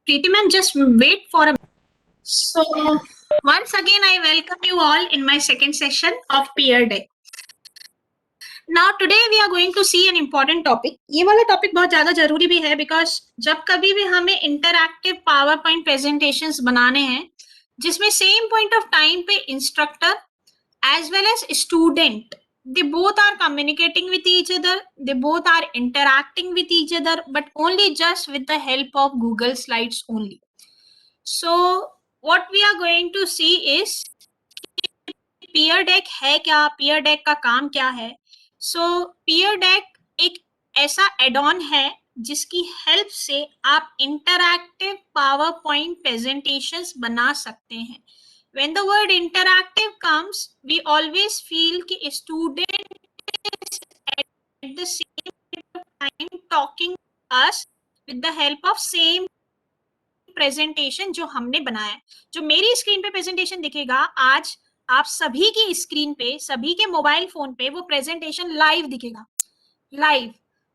Preeti ma'am, just wait for a minute. So, once again, I welcome you all in my second session of Peer Deck. Now, today we are going to see an important topic. ये वाला topic बहुत ज़्यादा जरूरी भी है because जब कभी भी हमें इंटरैक्टिव पावर पॉइंट प्रेजेंटेशंस बनाने हैं जिसमें सेम पॉइंट ऑफ टाइम पे instructor as well as student, they both are communicating with each other, they both are interacting with each other, but only just with the help of Google Slides only. So what we are going to see is peer deck है क्या, peer deck का काम क्या है. So peer deck एक ऐसा add-on है जिसकी हेल्प से आप इंटरैक्टिव पावर पॉइंट प्रेजेंटेशंस बना सकते हैं. When the word interactive comes, we always feel कि student is at the same time talking us with the help of same presentation जो हमने बनाया है. जो मेरी स्क्रीन पे प्रेजेंटेशन दिखेगा आज आप सभी की स्क्रीन पे, सभी के मोबाइल फोन पे वो प्रेजेंटेशन लाइव दिखेगा, लाइव.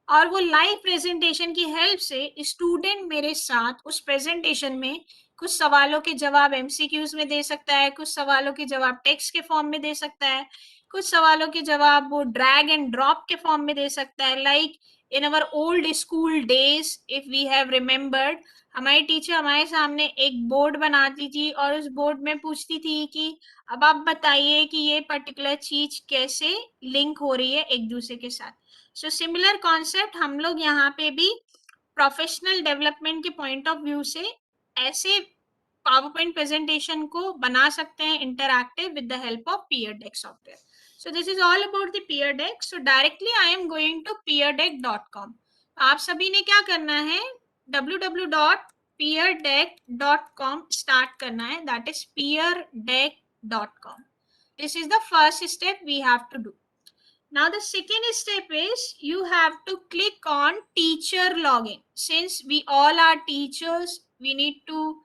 और वो लाइव प्रेजेंटेशन की हेल्प से स्टूडेंट मेरे साथ उस प्रेजेंटेशन में कुछ सवालों के जवाब एमसीक्यूज में दे सकता है, कुछ सवालों के जवाब टेक्स्ट के फॉर्म में दे सकता है, कुछ सवालों के जवाब वो ड्रैग एंड ड्रॉप के फॉर्म में दे सकता है. Like in our old school days, if we have remembered, हमारी टीचर हमारे सामने एक बोर्ड बनाती थी और उस बोर्ड में पूछती थी कि अब आप बताइए कि ये पर्टिकुलर चीज कैसे लिंक हो रही है एक दूसरे के साथ. सो सिमिलर कॉन्सेप्ट हम लोग यहाँ पे भी प्रोफेशनल डेवलपमेंट के पॉइंट ऑफ व्यू से ऐसे पावर पॉइंट प्रेजेंटेशन को बना सकते हैं interactive with the help of Pear Deck software. So this is all about the Pear Deck. So directly I am going to peerdeck.com. आप सभी ने क्या करना है, www.peerdeck.com स्टार्ट करना है, that is peerdeck.com. This is the first step we have to do. Now the second step is you have to click on teacher login. Since we all are teachers, we need to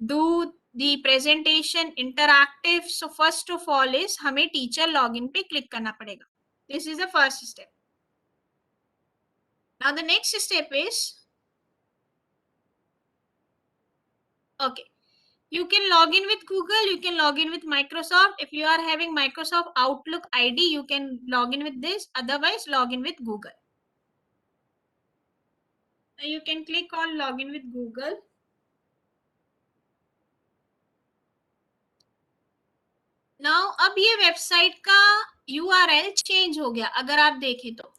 do the presentation interactive. So first of all is हमें teacher login पे click करना पड़ेगा. This is the first step. Now the next step is, okay, you can log in with Google, you can log in with Microsoft. If you are having Microsoft Outlook ID, you can log in with this, otherwise log in with Google. Now you can click on login with Google. Now अब ये website का URL change हो गया. अगर आप देखें तो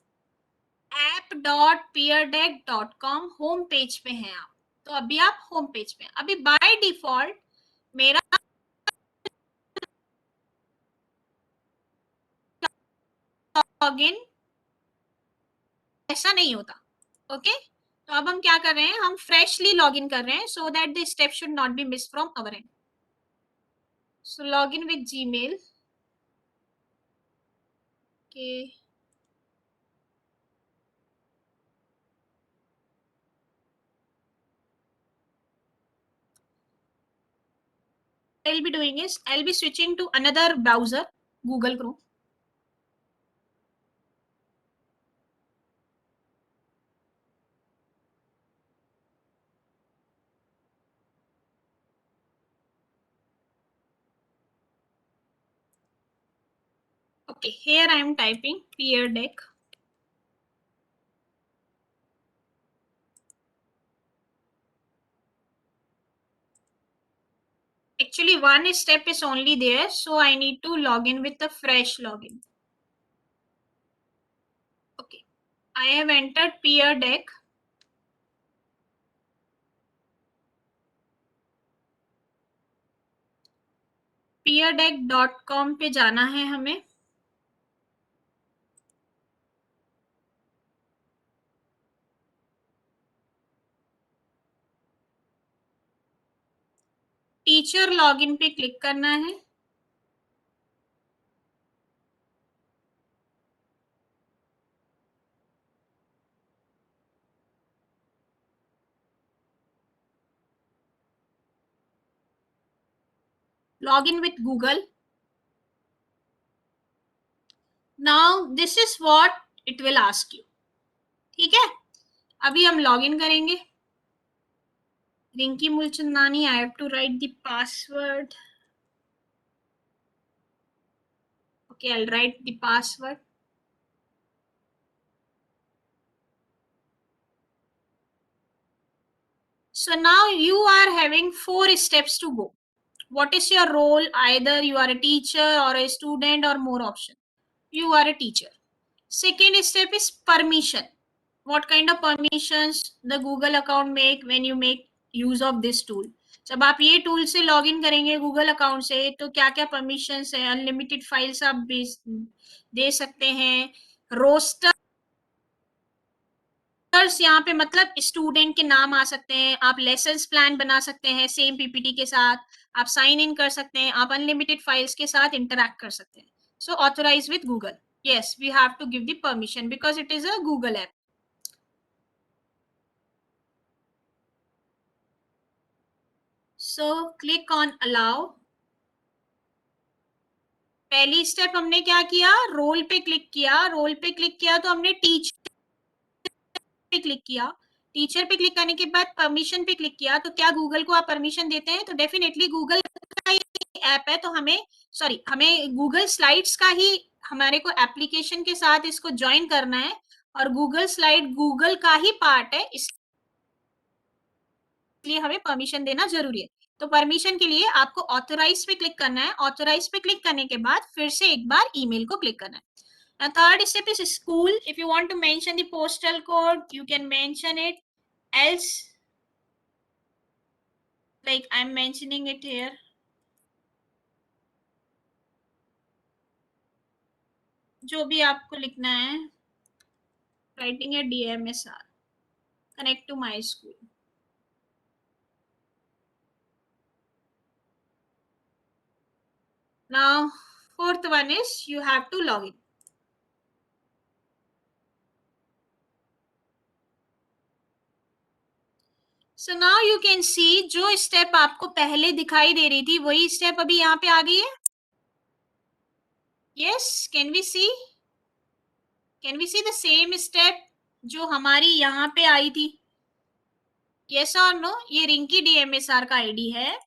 app.peerdeck.com home page पे हैं आप. तो अभी आप होम पेज पे हैं. अभी बाय डिफॉल्ट मेरा लॉगिन ऐसा नहीं होता. ओके, तो अब हम क्या कर रहे हैं, हम फ्रेशली लॉगिन कर रहे हैं so that the step should not be miss from our and. So login with Gmail. Okay, I'll be doing is I'll be switching to another browser, Google Chrome. Okay, here I am typing Peer Deck. Actually, one step is only there, so I need to log in with a fresh login. Okay, I have entered Peer Deck. peerdeck.com पे जाना है हमें. Teacher login पे click करना है. Login with Google. Now this is what it will ask you. ठीक है, अभी हम लॉगिन करेंगे. Rinki Mulchandani, I have to write the password. Okay, I'll write the password. So now you are having 4 steps to go. What is your role? Either you are a teacher or a student or more option. You are a teacher. Second step is permission. What kind of permissions the Google account make when you make use of this tool? जब आप ये tool से log in करेंगे Google account से तो क्या क्या permissions है? अनलिमिटेड फाइल्स आप दे सकते हैं. रोस्टर यहाँ पे मतलब स्टूडेंट के नाम आ सकते हैं. आप लेसन्स प्लान बना सकते हैं सेम पीपीटी के साथ. आप साइन इन कर सकते हैं. आप अनलिमिटेड फाइल्स के साथ इंटरैक्ट कर सकते हैं. So authorise with Google. Yes, we have to give the permission because it is a Google app. So click on allow. पहली स्टेप हमने क्या किया? रोल पे क्लिक किया. रोल पे क्लिक किया तो हमने टीचर पे क्लिक किया. टीचर पे क्लिक करने के बाद परमिशन पे क्लिक किया. तो क्या गूगल को आप परमिशन देते हैं? तो डेफिनेटली गूगल का ऐप है तो हमें गूगल स्लाइड्स का ही हमारे को एप्लीकेशन के साथ इसको ज्वाइन करना है और गूगल स्लाइड गूगल का ही पार्ट है, इसलिए हमें परमिशन देना जरूरी है. तो परमिशन के लिए आपको ऑथोराइज पे क्लिक करना है. ऑथोराइज पे क्लिक करने के बाद फिर से एक बार ईमेल को क्लिक करना है. Now third step is school. If you want to mention the postal code, you can mention it. Else, like I'm mentioning it here. जो भी आपको लिखना है. Writing a DMSR. Connect to my school. Now, fourth one is you have to log in. So now you can see जो step आपको पहले दिखाई दे रही थी वही स्टेप अभी यहाँ पे आ गई है. Yes, can we see? Can we see the same step जो हमारी यहाँ पे आई थी? Yes or no? ये रिंकी DMSR का आईडी है.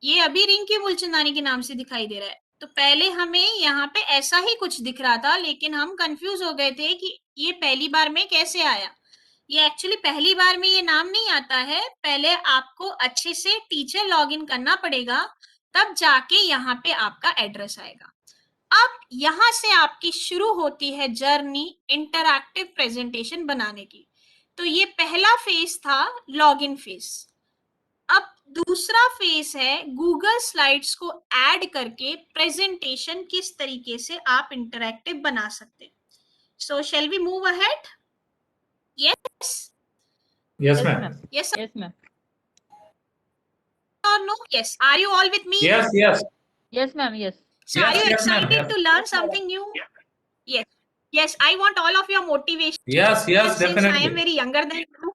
ये अभी रिंकी मुलचंदानी के नाम से दिखाई दे रहा है. तो पहले हमें यहाँ पे ऐसा ही कुछ दिख रहा था लेकिन हम कंफ्यूज हो गए थे कि ये पहली बार में कैसे आया. ये एक्चुअली पहली बार में ये नाम नहीं आता है. पहले आपको अच्छे से टीचर लॉगिन करना पड़ेगा तब जाके यहाँ पे आपका एड्रेस आएगा. अब यहां से आपकी शुरू होती है जर्नी इंटरैक्टिव प्रेजेंटेशन बनाने की. तो ये पहला फेज था लॉगिन फेज. अब दूसरा फेज है गूगल स्लाइड्स को ऐड करके प्रेजेंटेशन किस तरीके से आप इंटरैक्टिव बना सकते हैं. So shall we move ahead? Yes Yes, ma'am. Yes Yes, ma'am. और no? Yes. Are you all with me? Yes, yes. Yes, ma'am. Yes. So Yes, are you yes, ma'am. excited Yes. to learn something new? Yes. Yes, I want all of your motivation. Yes, yes, Since I am definitely. very younger than you.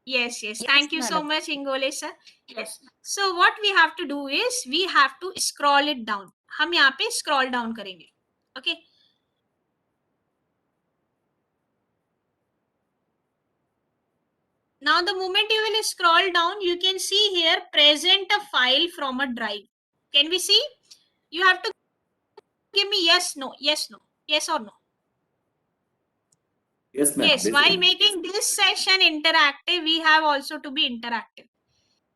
Yes, yes. Thank you so madam. much, Ingole sir. Yes. So what we have to do is we have to scroll it down. हम यहाँ पे scroll down करेंगे. Okay. Now the moment you will scroll down, you can see here present a file from a drive. Can we see? You have to give me yes, no, yes, no, yes or no. Yes, ma'am. Yes, while making this session interactive, we have also to be interactive.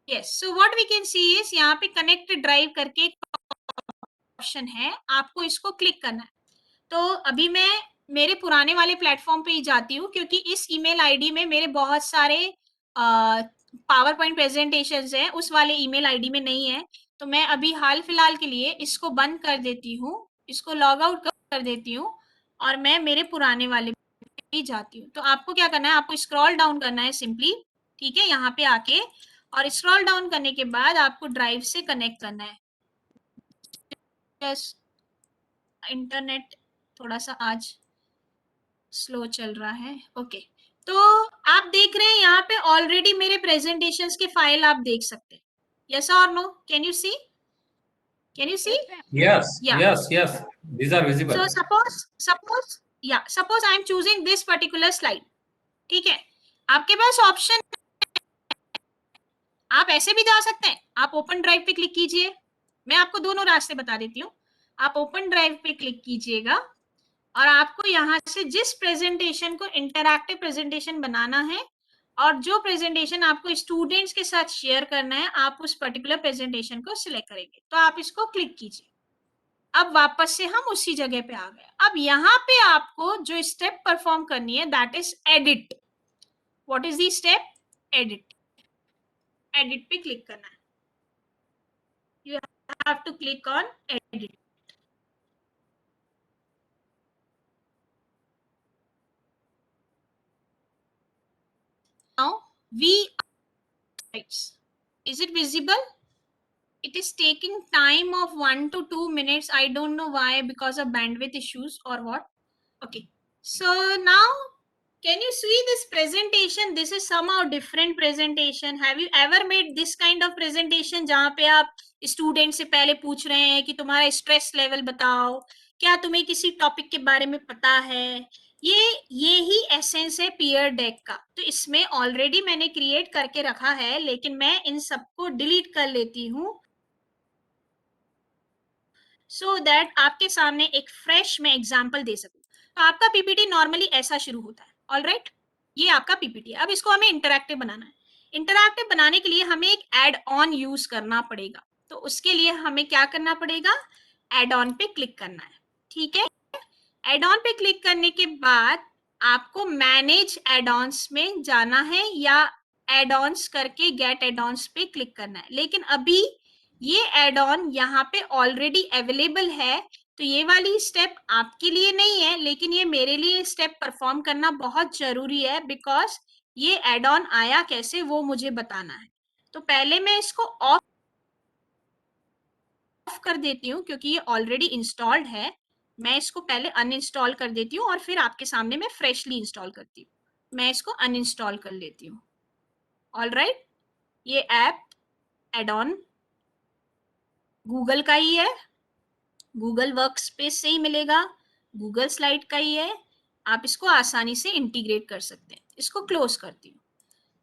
Yes, so what we can see is यहाँ पे connect drive करके option है, आपको इसको click करना है. तो अभी मैं मेरे पुराने वाले प्लेटफॉर्म पे ही जाती हूँ क्योंकि इस ईमेल आईडी में मेरे बहुत सारे पावर पॉइंट प्रेजेंटेशंस हैं, उस वाले ईमेल आईडी में नहीं है. तो मैं अभी हाल फिलहाल के लिए इसको बंद कर देती हूँ, इसको लॉग आउट कर देती हूँ और मैं मेरे पुराने वाले ही जाती हूँ. तो आपको क्या करना है, आपको स्क्रॉल डाउन करना है सिंपली. ठीक है, यहाँ पे आके और स्क्रॉल डाउन करने के बाद आपको ड्राइव से कनेक्ट करना है. इंटरनेट थोड़ा सा आज स्लो चल रहा है. ओके, तो आप देख रहे हैं यहाँ पे ऑलरेडी मेरे प्रेजेंटेशंस के फाइल आप देख सकते हैं. यस और no? Can you see? Can you see? Yes, Yeah. yes, yes. These are visible. So suppose I am choosing this particular slide. ठीक है, आपके पास ऑप्शन, आप ऐसे भी जा सकते हैं, आप ओपन ड्राइव पे क्लिक कीजिए, मैं आपको दोनों रास्ते बता देती हूँ। आप ओपन ड्राइव पे क्लिक कीजिएगा और आपको यहाँ से जिस प्रेजेंटेशन को इंटरैक्टिव प्रेजेंटेशन बनाना है और जो प्रेजेंटेशन आपको स्टूडेंट्स के साथ शेयर करना है, आप उस पर्टिकुलर प्रेजेंटेशन को सिलेक्ट करेंगे। तो आप इसको क्लिक कीजिए। अब वापस से हम उसी जगह पे आ गए। अब यहाँ पे आपको जो स्टेप परफॉर्म करनी है that is edit. What is the step? Edit. Edit पे क्लिक करना है। You have to click on edit. Now we is it visible? It is taking time of 1 to 2 minutes. I don't know why, because of bandwidth issues or what. Okay, so now can you see this presentation? This is somehow different presentation. Have you ever made this kind of presentation जहाँ पे आप student से पहले पूछ रहे हैं कि तुम्हारा स्ट्रेस लेवल बताओ, क्या तुम्हें किसी टॉपिक के बारे में पता है? ये ही एसेंस है पीयर डेक का। तो इसमें ऑलरेडी मैंने क्रिएट करके रखा है, लेकिन मैं इन सबको डिलीट कर लेती हूँ सो दैट आपके सामने एक फ्रेश मैं एग्जांपल दे सकूं। तो आपका पीपीटी नॉर्मली ऐसा शुरू होता है। ऑलराइट, ये आपका पीपीटी है। अब इसको हमें इंटरैक्टिव बनाना है। इंटरैक्टिव बनाने के लिए हमें एक एड ऑन यूज करना पड़ेगा। तो उसके लिए हमें क्या करना पड़ेगा? एड ऑन पे क्लिक करना है। ठीक है, एड ऑन पे क्लिक करने के बाद आपको मैनेज एड ऑन्स में जाना है या एड ऑन्स करके गेट एड ऑन्स पे क्लिक करना है। लेकिन अभी ये एड ऑन यहाँ पे ऑलरेडी अवेलेबल है, तो ये वाली स्टेप आपके लिए नहीं है, लेकिन ये मेरे लिए स्टेप परफॉर्म करना बहुत जरूरी है, बिकॉज ये एड ऑन आया कैसे वो मुझे बताना है। तो पहले मैं इसको ऑफ कर देती हूँ क्योंकि ये ऑलरेडी इंस्टॉल्ड है। मैं इसको पहले अनइंस्टॉल कर देती हूँ और फिर आपके सामने मैं फ्रेशली इंस्टॉल करती हूँ। मैं इसको अनइंस्टॉल कर लेती हूँ। ऑलराइट, ये ऐप एड ऑन गूगल का ही है, गूगल वर्कस्पेस से ही मिलेगा, गूगल स्लाइड का ही है। आप इसको आसानी से इंटीग्रेट कर सकते हैं। इसको क्लोज करती हूँ।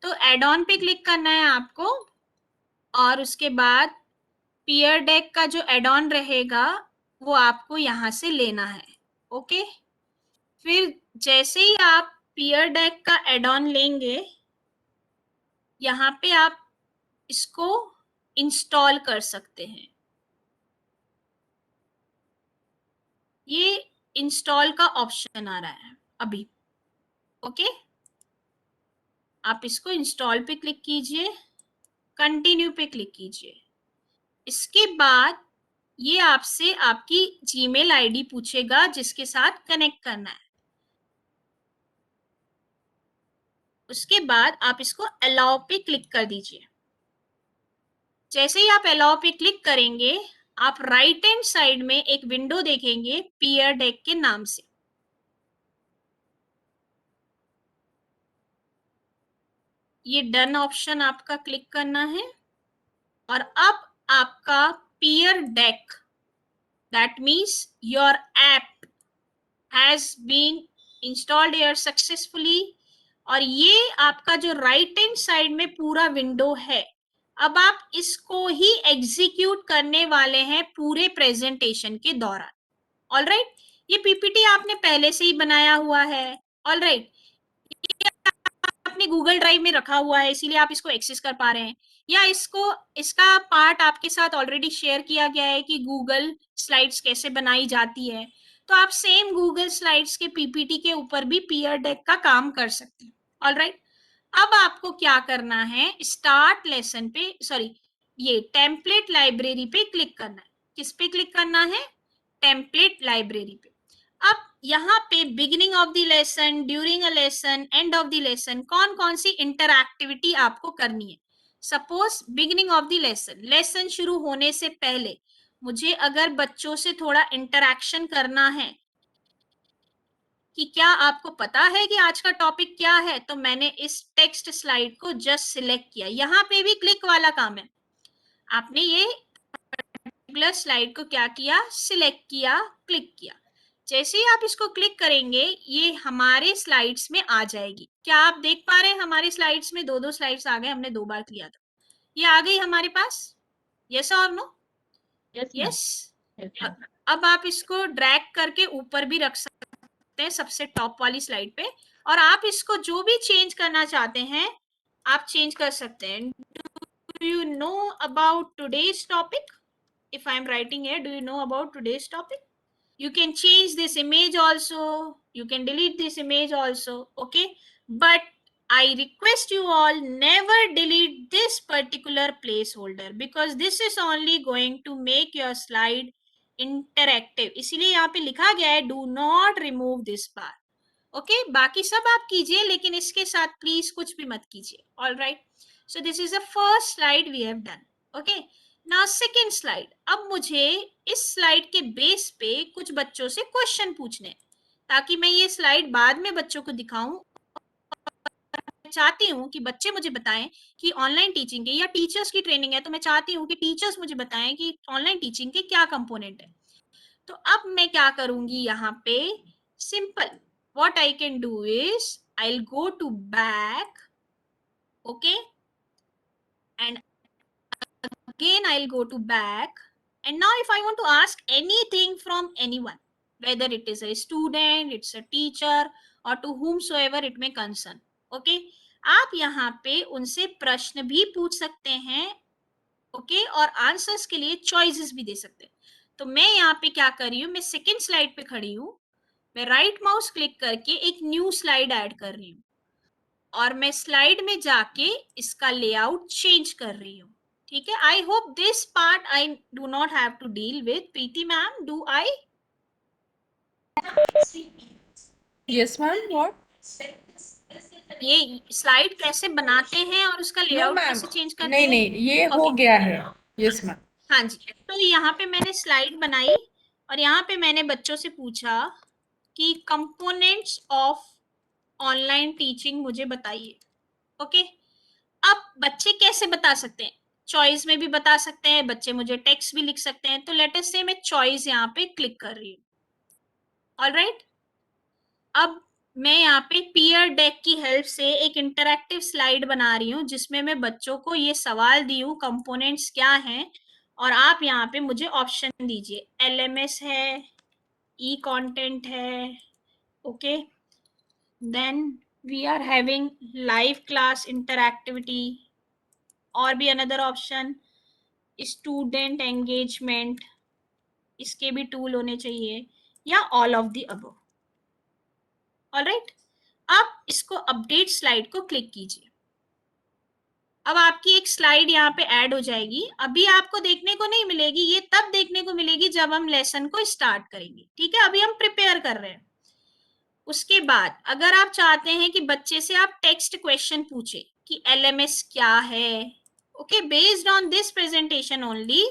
तो एड ऑन पे क्लिक करना है आपको और उसके बाद पीयर डेक का जो एड ऑन रहेगा वो आपको यहाँ से लेना है। ओके, फिर जैसे ही आप पीयर डेक का एड ऑन लेंगे, यहाँ पे आप इसको इंस्टॉल कर सकते हैं। ये इंस्टॉल का ऑप्शन आ रहा है अभी। ओके, आप इसको इंस्टॉल पे क्लिक कीजिए, कंटिन्यू पे क्लिक कीजिए। इसके बाद ये आपसे आपकी जीमेल आईडी पूछेगा जिसके साथ कनेक्ट करना है। उसके बाद आप इसको अलाउ पे क्लिक कर दीजिए। जैसे ही आप अलाउ पे क्लिक करेंगे, आप राइट हैंड साइड में एक विंडो देखेंगे पीयर डेक के नाम से। ये डन ऑप्शन आपका क्लिक करना है और अब आपका Pear Deck, that means your app has been installed here successfully, और ये आपका जो राइट हैंड साइड में पूरा विंडो है, अब आप इसको ही एग्जीक्यूट करने वाले हैं पूरे प्रेजेंटेशन के दौरान। ऑलराइट, ये पीपीटी आपने पहले से ही बनाया हुआ है। ऑलराइट, आपने गूगल ड्राइव में रखा हुआ है, इसीलिए आप इसको एक्सेस कर पा रहे हैं, या इसका पार्ट आपके साथ ऑलरेडी शेयर किया गया है कि गूगल स्लाइड्स कैसे बनाई जाती है। तो आप सेम गूगल स्लाइड्स के पीपीटी के ऊपर भी पीयर डेक का काम कर सकते हैं। ऑलराइट, अब आपको क्या करना है? स्टार्ट लेसन पे, सॉरी, ये टेम्पलेट लाइब्रेरी पे क्लिक करना है। किस पे क्लिक करना है? टेम्पलेट लाइब्रेरी पे। अब यहाँ पे beginning of the lesson, during a lesson, and of the lesson, कौन कौन सी इंटरएक्टिविटी आपको करनी है। Suppose beginning of the lesson, lesson शुरू होने से पहले मुझे अगर बच्चों से थोड़ा इंटरैक्शन करना है कि क्या आपको पता है कि आज का टॉपिक क्या है, तो मैंने इस टेक्स्ट स्लाइड को जस्ट सिलेक्ट किया। यहाँ पे भी क्लिक वाला काम है। आपने ये पर्टिकुलर स्लाइड को क्या किया? सिलेक्ट किया, क्लिक किया। जैसे ही आप इसको क्लिक करेंगे, ये हमारे स्लाइड्स में आ जाएगी। क्या आप देख पा रहे हैं? हमारे स्लाइड्स में दो स्लाइड्स आ गए, हमने 2 बार किया था। ये आ गई हमारे पास, यस और no? Yes, ma'am. Yes. Yes. अब आप इसको ड्रैग करके ऊपर भी रख सकते हैं सबसे टॉप वाली स्लाइड पे, और आप इसको जो भी चेंज करना चाहते हैं आप चेंज कर सकते हैं। Do you know about today's topic? If I'm writing here, do you know about today's topic? You can change this image also, you can delete this image also, okay? But I request you all, never delete this particular placeholder because this is only going to make your slide interactive. इसलिए यहाँ पे लिखा गया है do not remove this bar. Okay बाकी सब आप कीजिए लेकिन इसके साथ प्लीज कुछ भी मत कीजिए। All right, so this is the first slide we have done. Okay now second slide. अब मुझे इस स्लाइड के बेस पे कुछ बच्चों से क्वेश्चन पूछने हैं ताकि मैं ये स्लाइड बाद में बच्चों को दिखाऊं। चाहती हूँ कि बच्चे मुझे बताएं कि ऑनलाइन टीचिंग के, या टीचर्स की ट्रेनिंग है तो मैं चाहती हूँ कि टीचर्स मुझे बताएं कि ऑनलाइन टीचिंग के क्या कंपोनेंट है। तो अब मैं क्या करूंगी यहाँ पे, simple, what I can do is I'll go to back, okay, and again I'll go to back, and now if I want to ask anything from anyone, whether it is a student, it's a teacher, or to whomsoever it may concern, okay, आप यहाँ पे उनसे प्रश्न भी पूछ सकते हैं, okay, और आंसर्स के लिए चॉइसेस भी दे सकते हैं। तो मैं यहाँ पे क्या कर रही हूँ, मैं सेकेंड स्लाइड पे खड़ी हूँ, मैं राइट माउस क्लिक करके एक न्यू स्लाइड ऐड कर रही हूँ और मैं स्लाइड में जाके इसका लेआउट चेंज कर रही हूँ। ठीक है, I hope this part I do not have to deal with. Preeti ma'am, do I? Yes, ma'am. What? ये स्लाइड कैसे बनाते हैं और उसका No, लेआउट ma'am. कैसे चेंज करते नहीं हैं? नहीं, ये हो Okay. गया है। Yes, ma'am. हाँ जी, तो यहाँ पे मैंने स्लाइड बनाई और यहाँ पे मैंने बच्चों से पूछा कि कंपोनेंट्स ऑफ ऑनलाइन टीचिंग मुझे बताइए। ओके, अब बच्चे कैसे बता सकते हैं? चॉइस में भी बता सकते हैं, बच्चे मुझे टेक्स्ट भी लिख सकते हैं। तो लेट अस से मैं चॉइस यहाँ पे क्लिक कर रही हूँ। ऑलराइट, अब मैं यहाँ पे पीयर डेक की हेल्प से एक इंटरैक्टिव स्लाइड बना रही हूँ जिसमें मैं बच्चों को ये सवाल दी हूँ कंपोनेंट्स क्या हैं, और आप यहाँ पे मुझे ऑप्शन दीजिए। एलएमएस है, ई कंटेंट है, okay, then we are having live class interactivity, और भी अनदर ऑप्शन स्टूडेंट एंगेजमेंट, इसके भी टूल होने चाहिए, या all of the above. Alright, आप इसको अपडेट स्लाइड को क्लिक कीजिए। अब आपकी एक स्लाइड यहाँ पे ऐड हो जाएगी। अभी आपको देखने को नहीं मिलेगी, ये तब देखने को मिलेगी जब हम लेसन को स्टार्ट करेंगे। ठीक है, अभी हम प्रिपेयर कर रहे हैं। उसके बाद अगर आप चाहते हैं कि बच्चे से आप टेक्स्ट क्वेश्चन पूछे कि एलएमएस क्या है, okay, based on this presentation only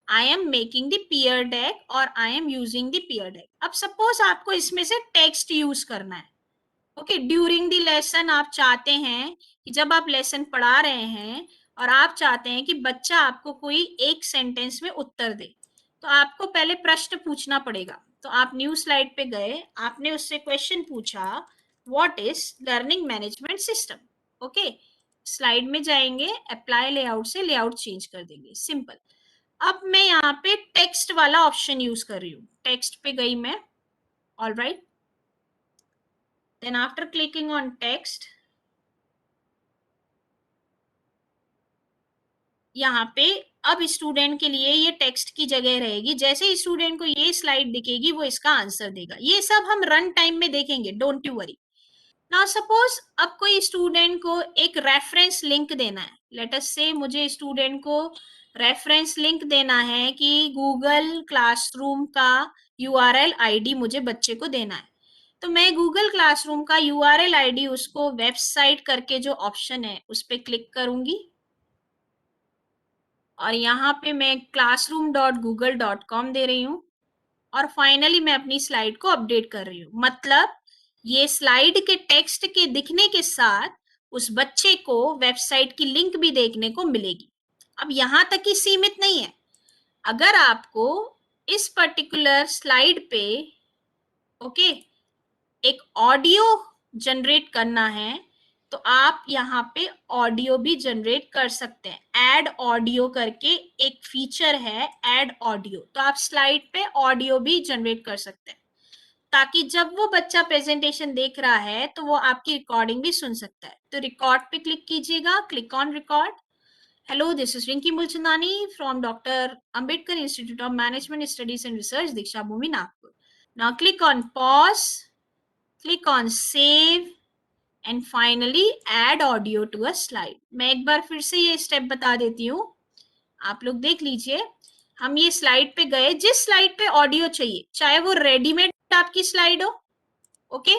I am making the Pear Deck और I am using the Pear Deck. अब सपोज आपको इसमें से टेक्स्ट यूज करना है, ओके, ड्यूरिंग द लेसन आप चाहते हैं कि जब आप लेसन पढ़ा रहे हैं और आप चाहते हैं कि बच्चा आपको कोई एक सेंटेंस में उत्तर दे, तो आपको पहले प्रश्न पूछना पड़ेगा। तो आप न्यू स्लाइड पे गए, आपने उससे क्वेश्चन पूछा what is learning management system, okay, slide में जाएंगे, अप्लाई लेआउट से लेआउट चेंज कर देंगे, सिंपल। अब मैं यहाँ पे टेक्स्ट वाला ऑप्शन यूज कर रही हूँ, टेक्स्ट पे गई मैं। All right, then after clicking on text, यहाँ पे अब स्टूडेंट के लिए ये टेक्स्ट की जगह रहेगी। जैसे ही स्टूडेंट को ये स्लाइड दिखेगी वो इसका आंसर देगा। ये सब हम रन टाइम में देखेंगे, don't you worry. Now suppose अब कोई स्टूडेंट को एक रेफरेंस लिंक देना है, लेट अस से मुझे स्टूडेंट को रेफरेंस लिंक देना है कि गूगल क्लासरूम का यूआरएल आईडी मुझे बच्चे को देना है। तो मैं गूगल क्लासरूम का यूआरएल आईडी उसको वेबसाइट करके जो ऑप्शन है उस पर क्लिक करूंगी और यहाँ पे मैं classroom.google.com दे रही हूँ और फाइनली मैं अपनी स्लाइड को अपडेट कर रही हूँ। मतलब ये स्लाइड के टेक्स्ट के दिखने के साथ उस बच्चे को वेबसाइट की लिंक भी देखने को मिलेगी। अब यहाँ तक ही सीमित नहीं है, अगर आपको इस पर्टिकुलर स्लाइड पे ओके एक ऑडियो जनरेट करना है तो आप यहाँ पे ऑडियो भी जनरेट कर सकते हैं। ऐड ऑडियो करके एक फीचर है, ऐड ऑडियो, तो आप स्लाइड पे ऑडियो भी जनरेट कर सकते हैं, ताकि जब वो बच्चा प्रेजेंटेशन देख रहा है तो वो आपकी रिकॉर्डिंग भी सुन सकता है। तो रिकॉर्ड पे क्लिक कीजिएगा, click on record. Hello, this is Rinki Mulchandani from doctor Ambedkar institute of management studies and research, Deeksha Bhoomi, Nagpur. Now click on pause, click on save and finally add audio to a slide. मैं एक बार फिर से ये स्टेप बता देती हूँ, आप लोग देख लीजिए। हम ये स्लाइड पे गए, जिस स्लाइड पे ऑडियो चाहिए, चाहे वो रेडीमेड आपकी स्लाइड हो, ओके,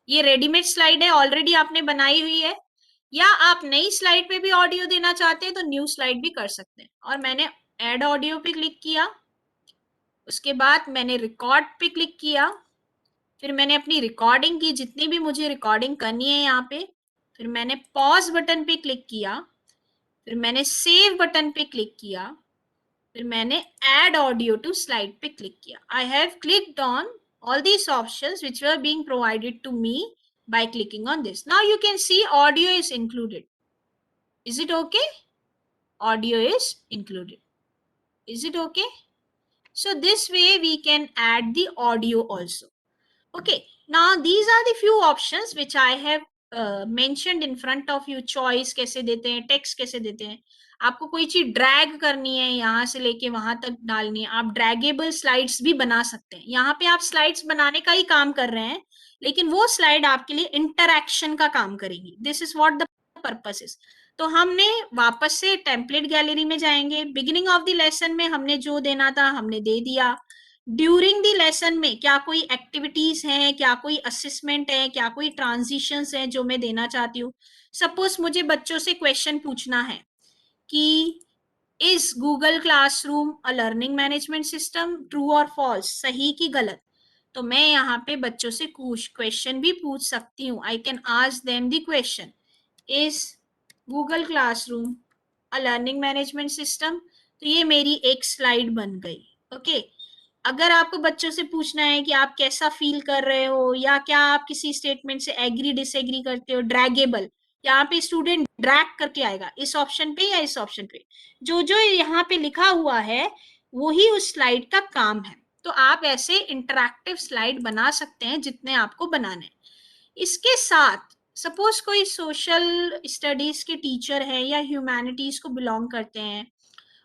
ये रेडीमेड स्लाइड है, ऑलरेडी आपने बनाई हुई है, या आप नई स्लाइड पे भी ऑडियो देना चाहते हैं तो न्यू स्लाइड भी कर सकते हैं। और मैंने ऐड ऑडियो पे क्लिक किया, उसके बाद मैंने रिकॉर्ड पे क्लिक किया, फिर मैंने अपनी रिकॉर्डिंग की, जितनी भी मुझे रिकॉर्डिंग करनी है यहाँ पे, फिर मैंने पॉज बटन पे क्लिक किया, फिर मैंने सेव बटन पे क्लिक किया, फिर मैंने ऐड ऑडियो टू स्लाइड पे क्लिक किया। I have clicked on all these options which were being provided to me by clicking on this. Now you can see audio is included. Is it okay? Audio is included. Is it okay? So this way we can add the audio also. Okay, now these are the few options which I have mentioned in front of you. Choice कैसे देते हैं, text कैसे देते हैं, आपको कोई चीज drag करनी है यहाँ से लेके वहां तक डालनी है, आप ड्रैगेबल स्लाइड्स भी बना सकते हैं। यहाँ पे आप स्लाइड्स बनाने का ही काम कर रहे हैं, लेकिन वो स्लाइड आपके लिए इंटरैक्शन का काम करेगी। This is what the purpose is. तो हमने वापस से टेम्पलेट गैलरी में जाएंगे। बिगिनिंग ऑफ द लेसन में हमने जो देना था हमने दे दिया। ड्यूरिंग द लेसन में क्या कोई एक्टिविटीज हैं, क्या कोई असेसमेंट है, क्या कोई ट्रांजिशंस है जो मैं देना चाहती हूँ। सपोज मुझे बच्चों से क्वेश्चन पूछना है कि is Google classroom a learning management system, true और फॉल्स, सही की गलत, तो मैं यहाँ पे बच्चों से क्वेश्चन भी पूछ सकती हूँ। I can ask them the question, is Google classroom a learning management system. तो ये मेरी एक स्लाइड बन गई। ओके, अगर आपको बच्चों से पूछना है कि आप कैसा फील कर रहे हो, या क्या आप किसी स्टेटमेंट से एग्री डिसएग्री करते हो, ड्रैगेबल, यहाँ पे स्टूडेंट ड्रैग करके आएगा इस ऑप्शन पे या इस ऑप्शन पे, जो जो यहाँ पे लिखा हुआ है वही उस स्लाइड का काम है। तो आप ऐसे इंटरैक्टिव स्लाइड बना सकते हैं जितने आपको बनाने। इसके साथ सपोज कोई सोशल स्टडीज के टीचर है या ह्यूमैनिटीज को बिलोंग करते हैं,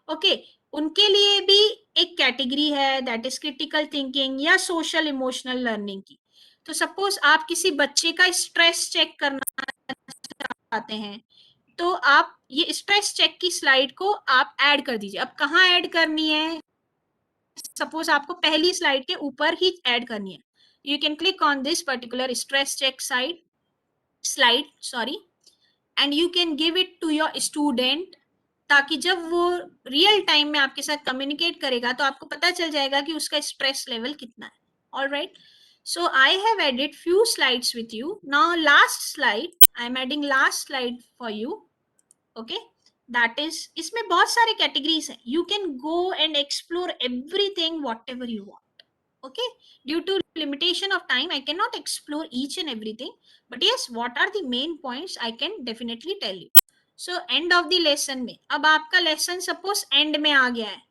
ओके, उनके लिए भी एक कैटेगरी है, दैट इज क्रिटिकल थिंकिंग या सोशल इमोशनल लर्निंग की। तो सपोज आप किसी बच्चे का स्ट्रेस चेक करना चाहते हैं, तो आप ये स्ट्रेस चेक की स्लाइड को आप ऐड कर दीजिए। अब कहाँ ऐड करनी है, सपोज आपको पहली स्लाइड के ऊपर ही ऐड करनी है, you can click on this particular stress check slide sorry, and you can give it to your student, ताकि जब वो रियल टाइम में आपके साथ कम्युनिकेट करेगा तो आपको पता चल जाएगा कि उसका स्ट्रेस लेवल कितना है। Alright, so I have added few slides with you. Now last slide, I am adding last slide for you. Okay, that is, इसमें बहुत सारे categories हैं, you can go and explore everything whatever you want. Okay, due to limitation of time I cannot explore each and everything, but yes, what are the main points I can definitely tell you. So end of the lesson में, अब आपका lesson suppose end में आ गया है,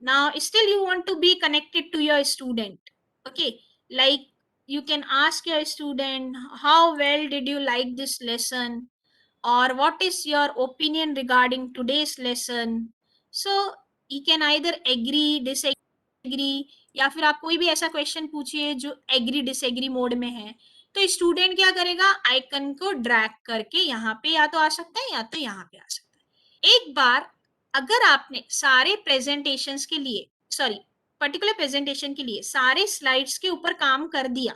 now still you want to be connected to your student. Okay, like you can ask your student, how well did you like this lesson, or what is your opinion regarding today's lesson. So you can either agree disagree, या फिर आप कोई भी ऐसा question पूछिए जो agree disagree mode में है, तो स्टूडेंट क्या करेगा, आइकन को ड्रैग करके यहाँ पे या तो आ सकता है या तो यहाँ पे आ सकता है। एक बार अगर आपने सारे प्रेजेंटेशंस के लिए, सॉरी, पर्टिकुलर प्रेजेंटेशन के लिए सारे स्लाइड्स के ऊपर काम कर दिया,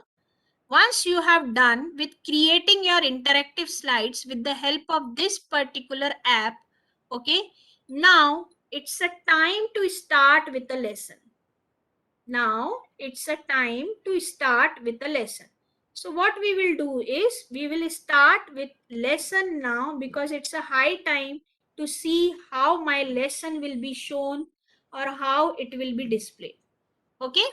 once you have done with creating your interactive slides with the help of this particular app, okay, now it's a time to start with the lesson. Now it's a time to start with the lesson. So what we will do is we will start with lesson now, because it's a high time to see how my lesson will be shown or how it will be displayed. Okay,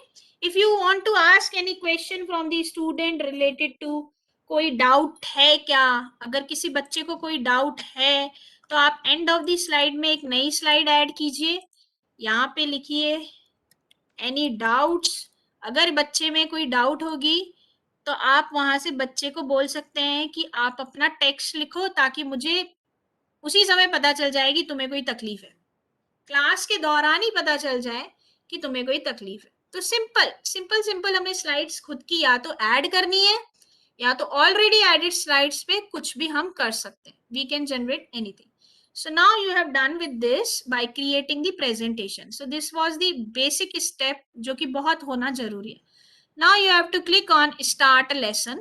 if you want to ask any question from the student related to कोई doubt है क्या? अगर किसी बच्चे को कोई doubt है तो आप एंड ऑफ द स्लाइड में एक नई स्लाइड ऐड कीजिए, यहाँ पे लिखिए एनी डाउट्स। अगर बच्चे में कोई डाउट होगी तो आप वहां से बच्चे को बोल सकते हैं कि आप अपना टेक्स्ट लिखो, ताकि मुझे उसी समय पता चल जाए कि तुम्हें कोई तकलीफ है, क्लास के दौरान ही पता चल जाए कि तुम्हें कोई तकलीफ है। तो सिंपल सिंपल सिंपल हमें स्लाइड्स खुद की या तो ऐड करनी है, या तो ऑलरेडी एडिड स्लाइड्स पे कुछ भी हम कर सकते हैं। We can generate anything. So now you have done with this by creating the presentation. So this was the basic step जो कि बहुत होना जरूरी है. Now you have to click on start lesson.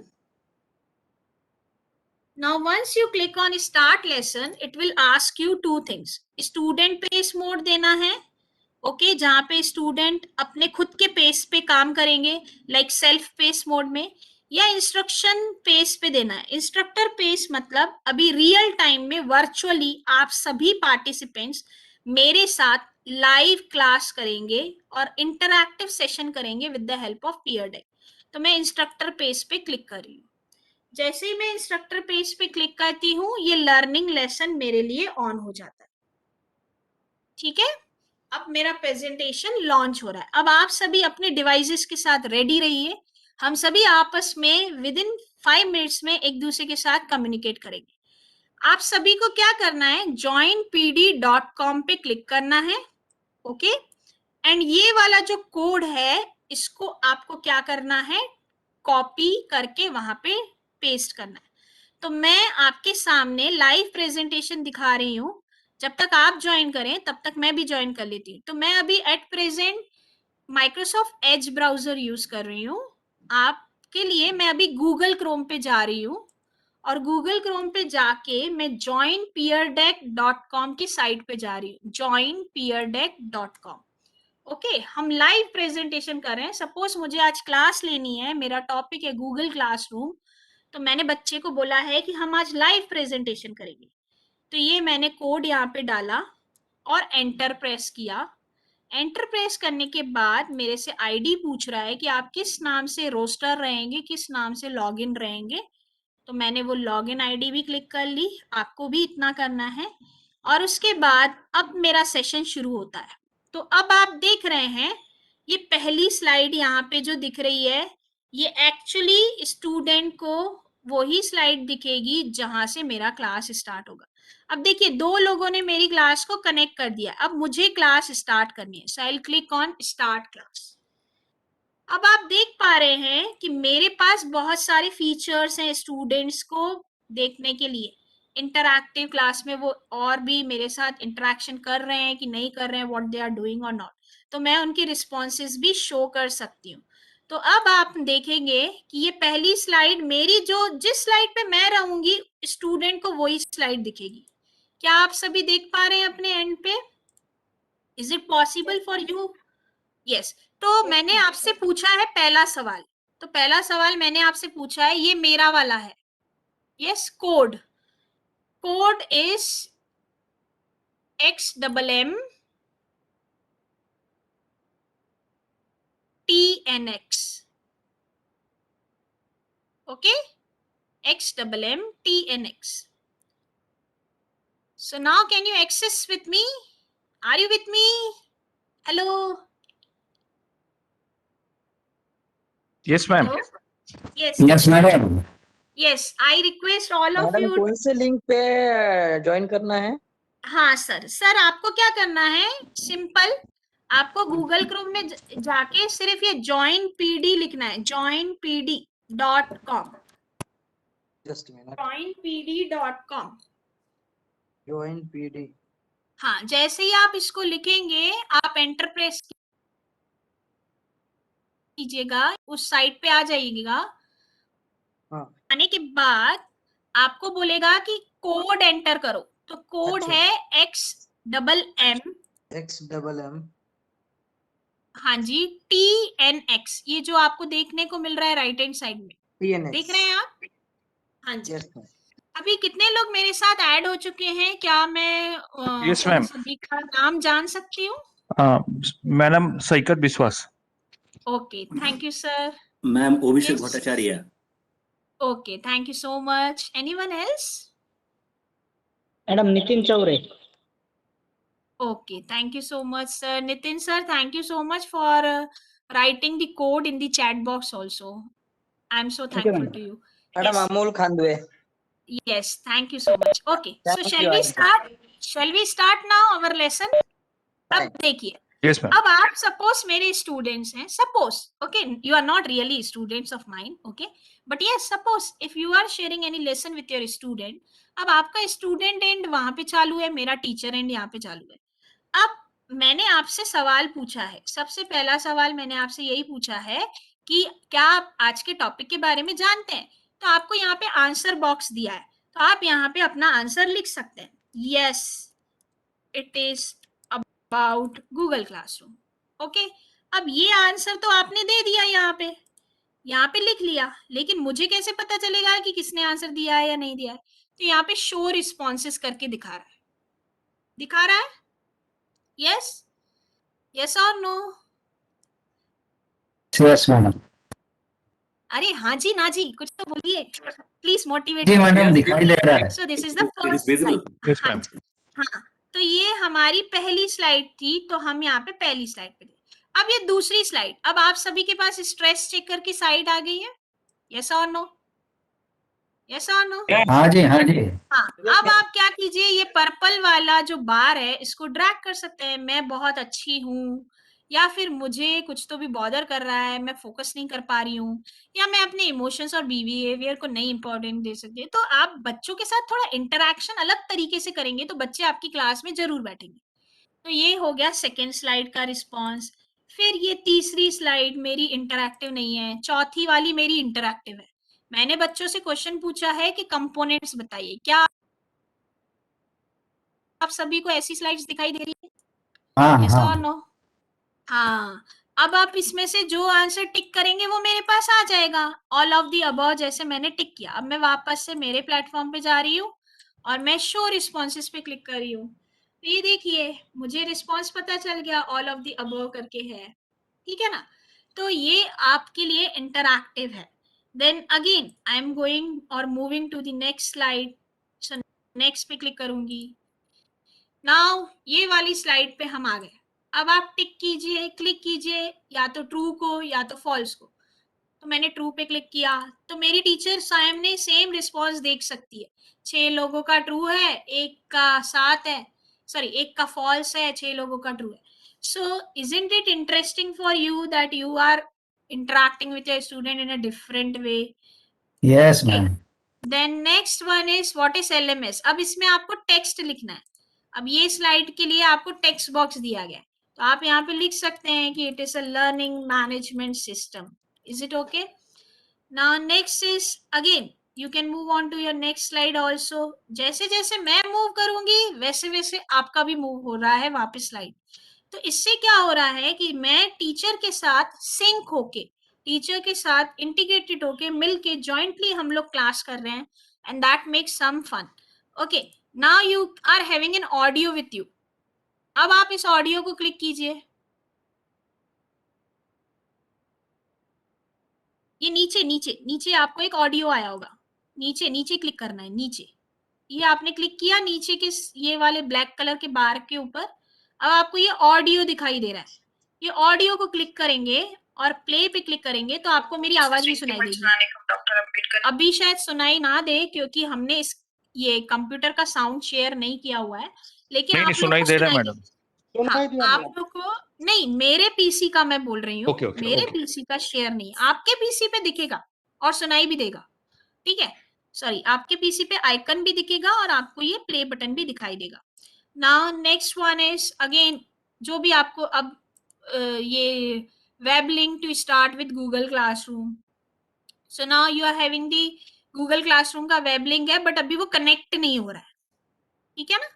Now once you click on start lesson, it will ask you two things. Student pace mode देना है, okay, जहां पे स्टूडेंट अपने खुद के पेस पे काम करेंगे, लाइक सेल्फ पेस मोड में, या इंस्ट्रक्शन पेस पे देना है. इंस्ट्रक्टर पेस मतलब अभी रियल टाइम में वर्चुअली आप सभी पार्टिसिपेंट्स मेरे साथ लाइव क्लास करेंगे और इंटरैक्टिव सेशन करेंगे with the help of Pear deck. तो मैं इंस्ट्रक्टर पेज पे क्लिक कर रही हूँ. जैसे ही मैं इंस्ट्रक्टर पेज पे क्लिक करती हूँ, ये लर्निंग लेसन मेरे लिए ऑन हो जाता है. ठीक है, अब मेरा प्रेजेंटेशन लॉन्च हो रहा है. अब आप सभी अपने डिवाइसेस के साथ रेडी रहिए. हम सभी आपस में विद इन 5 मिनट्स में एक दूसरे के साथ कम्युनिकेट करेंगे. आप सभी को क्या करना है, joinpd.com पे क्लिक करना है, ओके. एंड ये वाला जो कोड है, इसको आपको क्या करना है, कॉपी करके वहां पे पेस्ट करना है. तो मैं आपके सामने लाइव प्रेजेंटेशन दिखा रही हूँ. जब तक आप ज्वाइन करें तब तक मैं भी ज्वाइन कर लेती हूँ. तो मैं अभी at present Microsoft Edge browser use कर रही हूँ. आपके लिए मैं अभी गूगल क्रोम पे जा रही हूँ, और गूगल क्रोम पे जाके मैं joinpeerdeck.com की साइट पे जा रही हूँ. joinpeerdeck.com. ओके, हम लाइव प्रेजेंटेशन कर रहे हैं. सपोज मुझे आज क्लास लेनी है, मेरा टॉपिक है गूगल क्लासरूम, तो मैंने बच्चे को बोला है कि हम आज लाइव प्रेजेंटेशन करेंगे. तो ये मैंने कोड यहाँ पे डाला और एंटर प्रेस किया. एंटर प्रेस करने के बाद मेरे से आईडी पूछ रहा है कि आप किस नाम से रोस्टर रहेंगे, किस नाम से लॉगिन रहेंगे. तो मैंने वो लॉगिन आईडी भी क्लिक कर ली. आपको भी इतना करना है. और उसके बाद अब मेरा सेशन शुरू होता है. तो अब आप देख रहे हैं ये पहली स्लाइड यहाँ पे जो दिख रही है, ये एक्चुअली स्टूडेंट को वही स्लाइड दिखेगी जहां से मेरा क्लास स्टार्ट होगा. अब देखिए, 2 लोगों ने मेरी क्लास को कनेक्ट कर दिया. अब मुझे क्लास स्टार्ट करनी है. So I will click on start class. अब आप देख पा रहे हैं कि मेरे पास बहुत सारे फीचर्स हैं स्टूडेंट्स को देखने के लिए. इंटरैक्टिव क्लास में वो और भी मेरे साथ इंटरेक्शन कर रहे हैं कि नहीं कर रहे हैं, व्हाट दे आर डूइंग और नॉट. तो मैं उनकी रिस्पॉन्सेज भी शो कर सकती हूँ. तो अब आप देखेंगे कि ये पहली स्लाइड मेरी, जो जिस स्लाइड पे मैं रहूंगी स्टूडेंट को वही स्लाइड दिखेगी. क्या आप सभी देख पा रहे हैं अपने एंड पे? Is it possible for you? Yes. तो मैंने आपसे पूछा है पहला सवाल. तो पहला सवाल मैंने आपसे पूछा है, ये मेरा वाला है. Yes, code is XMM TNX. okay, XMM TNX. So now can you access with me? Are you with me? Hello? Yes, ma'am. Hello? Yes. Yes madam. Yes, I request all of madam you. कौन से link पे join करना है? हाँ sir, आपको क्या करना है, सिंपल. आपको गूगल क्रोम में जाके सिर्फ ये joinpd लिखना है. joinpd.com. Just minute. joinpd.com. Join PD. हाँ, जैसे ही आप इसको लिखेंगे, आप एंटर प्रेस कीजिएगा, उस साइट पे आ जाइएगा. हाँ. आने के बाद आपको बोलेगा कि कोड एंटर करो. तो कोड अच्छा. है XMM. XMM. हाँ जी, TNX. ये जो आपको देखने को मिल रहा है राइट हैंड साइड में, TNX. देख रहे हैं आप? हाँ जी. Yes ma'am. अभी कितने लोग मेरे साथ ऐड हो चुके हैं? क्या मैं Yes, उन ma'am. सभी का नाम जान सकती हूँ? मैडम सैकत विश्वास. Okay, thank you sir. Ma'am Abhishek Yes. Bhattacharya. Okay, thank you so much. Anyone else? Madam Nitin Chaure. Okay, thank you so much, sir. Nitin sir, thank you so much for writing the code in the chat box also. I'm so Okay, thankful madam. to you. Madam Yes. Amol Khandwe. Yes, thank you so much. Okay, so Thank shall you, we Aunty. start? Shall we start now our lesson? अब Fine. देखिए, Yes, ma'am. अब आप suppose मेरे students हैं, suppose okay, you are not really students of mine, okay, but yes suppose if you are sharing any lesson with your student, अब आपका student and वहां पे चालू है, मेरा टीचर एंड यहाँ पे चालू है। अब मैंने आपसे सवाल पूछा है, सबसे पहला सवाल मैंने आपसे यही पूछा है कि क्या आप आज के टॉपिक के बारे में जानते हैं, तो आपको यहाँ पे आंसर बॉक्स दिया है, तो आप यहाँ पे अपना आंसर लिख सकते हैं। Yes, it is about Google classroom. Okay, अब ये आंसर तो आपने दे दिया, यहाँ पे लिख लिया, लेकिन मुझे कैसे पता चलेगा कि किसने आंसर दिया है या नहीं दिया है? तो यहाँ पे शो रिस्पॉन्सेस करके दिखा रहा है। यस, यस और नो? Yes, madam. अरे हाँ जी ना जी, कुछ तो बोलिए, प्लीज मोटिवेट। जी मैडम दिखाई दे रहा है। सो this is the first slide. Yes, ma'am. हाँ, तो ये हमारी पहली स्लाइड थी, तो हम यहाँ पे पहली स्लाइड पे थे। अब ये दूसरी स्लाइड, अब आप सभी के पास स्ट्रेस चेकर की साइड आ गई है? यस और नो? यस और नो? हाँ जी हाँ जी। हाँ, अब आप क्या कीजिए, ये पर्पल वाला जो बार है इसको ड्रैग कर सकते हैं। मैं बहुत अच्छी हूँ, या फिर मुझे कुछ तो भी बॉदर कर रहा है, मैं फोकस नहीं कर पा रही हूँ, या मैं अपने इमोशंस और बिहेवियर को नहीं इंपॉर्टेंट दे सकती। तो आप बच्चों के साथ थोड़ा इंटरेक्शन अलग तरीके से करेंगे तो बच्चे आपकी क्लास में जरूर बैठेंगे। तो ये हो गया सेकेंड स्लाइड का रिस्पॉन्स। फिर ये तीसरी स्लाइड मेरी इंटरैक्टिव नहीं है, चौथी वाली मेरी इंटरैक्टिव है। मैंने बच्चों से क्वेश्चन पूछा है कि कंपोनेंट्स बताइए, क्या आप सभी को ऐसी स्लाइड्स दिखाई दे रही है? हाँ यस और हाँ। नो? हाँ, अब आप इसमें से जो आंसर टिक करेंगे वो मेरे पास आ जाएगा, ऑल ऑफ दी अबव जैसे मैंने टिक किया। अब मैं वापस से मेरे प्लेटफॉर्म पे जा रही हूँ और मैं शो रिस्पॉन्सेस पे क्लिक कर रही हूँ। तो ये देखिए, मुझे रिस्पॉन्स पता चल गया, ऑल ऑफ दी अबव करके है, ठीक है ना? तो ये आपके लिए इंटरैक्टिव है। Then again I am going और moving to the next slide. So next पे क्लिक करूंगी। नाउ ये वाली स्लाइड पे हम आ गए। अब आप टिक कीजिए, क्लिक कीजिए या तो ट्रू को या तो फॉल्स को। तो मैंने ट्रू पे क्लिक किया, तो मेरी टीचर सामने सेम रिस्पॉन्स देख सकती है। 6 लोगों का ट्रू है, एक का 7 है, सॉरी एक का फॉल्स है, 6 लोगों का ट्रू है। So isn't it interesting for you that you are interacting with your student in a different way? Yes Okay. ma'am. Then next one is what is LMS? अब इसमें आपको टेक्स्ट लिखना है। अब ये स्लाइड के लिए आपको टेक्स्ट बॉक्स दिया गया है, तो आप यहाँ पे लिख सकते हैं कि it is a learning management system. Is it okay? Now next is again you can move on to your next slide also. जैसे जैसे मैं मूव करूंगी वैसे वैसे आपका भी मूव हो रहा है वापस स्लाइड। तो इससे क्या हो रहा है कि मैं टीचर के साथ सिंक होके, टीचर के साथ इंटीग्रेटेड होके, मिलके जॉइंटली हम लोग क्लास कर रहे हैं, and that makes some fun. Okay, now you are having an audio with you. अब आप इस ऑडियो को क्लिक कीजिए, ये नीचे नीचे नीचे आपको एक ऑडियो आया होगा, नीचे नीचे क्लिक करना है, नीचे। ये आपने क्लिक किया नीचे के ये वाले ब्लैक कलर के बार के ऊपर। अब आपको ये ऑडियो दिखाई दे रहा है, ये ऑडियो को क्लिक करेंगे और प्ले पे क्लिक करेंगे तो आपको मेरी आवाज भी सुनाई देगी। अभी शायद सुनाई ना दे क्योंकि हमने इस ये कंप्यूटर का साउंड शेयर नहीं किया हुआ है, लेकिन नहीं, आप नहीं, लोग सुनाई को दे रहा है, सुनाई मैडम। हाँ, आप लोग को नहीं, मेरे पीसी का मैं बोल रही हूँ, Okay, okay, मेरे okay. पीसी का शेयर नहीं, आपके पीसी पे दिखेगा और सुनाई भी देगा, ठीक है? सॉरी, आपके पीसी पे आइकन भी दिखेगा और आपको ये प्ले बटन भी दिखाई देगा। Now next one is again जो भी आपको अब ये web link to start with Google classroom. So now you are having the Google classroom का वेब लिंक है, बट अभी वो कनेक्ट नहीं हो रहा है, ठीक है ना?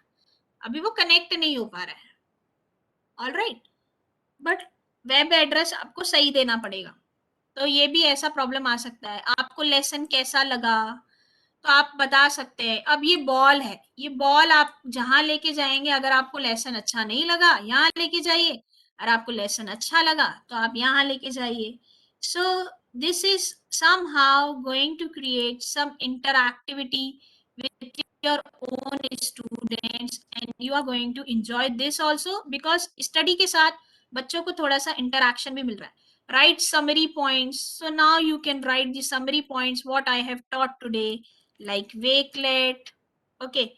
अभी वो कनेक्ट नहीं हो पा रहा है, all right, but web address आपको सही देना पड़ेगा। तो ये भी ऐसा प्रॉब्लम आ सकता है। आपको लेसन कैसा लगा तो आप बता सकते हैं। अब ये बॉल है, ये बॉल आप जहां लेके जाएंगे, अगर आपको लेसन अच्छा नहीं लगा यहाँ लेके जाइए, अगर आपको लेसन अच्छा लगा तो आप यहाँ लेके जाइए। सो this is somehow going to create some interactivity with your own students and you are going to enjoy this also because study के साथ बच्चों को थोड़ा सा interaction भी मिल रहा है. Write summary points. So now you can write the summary points what I have taught today, like Wakelet, okay,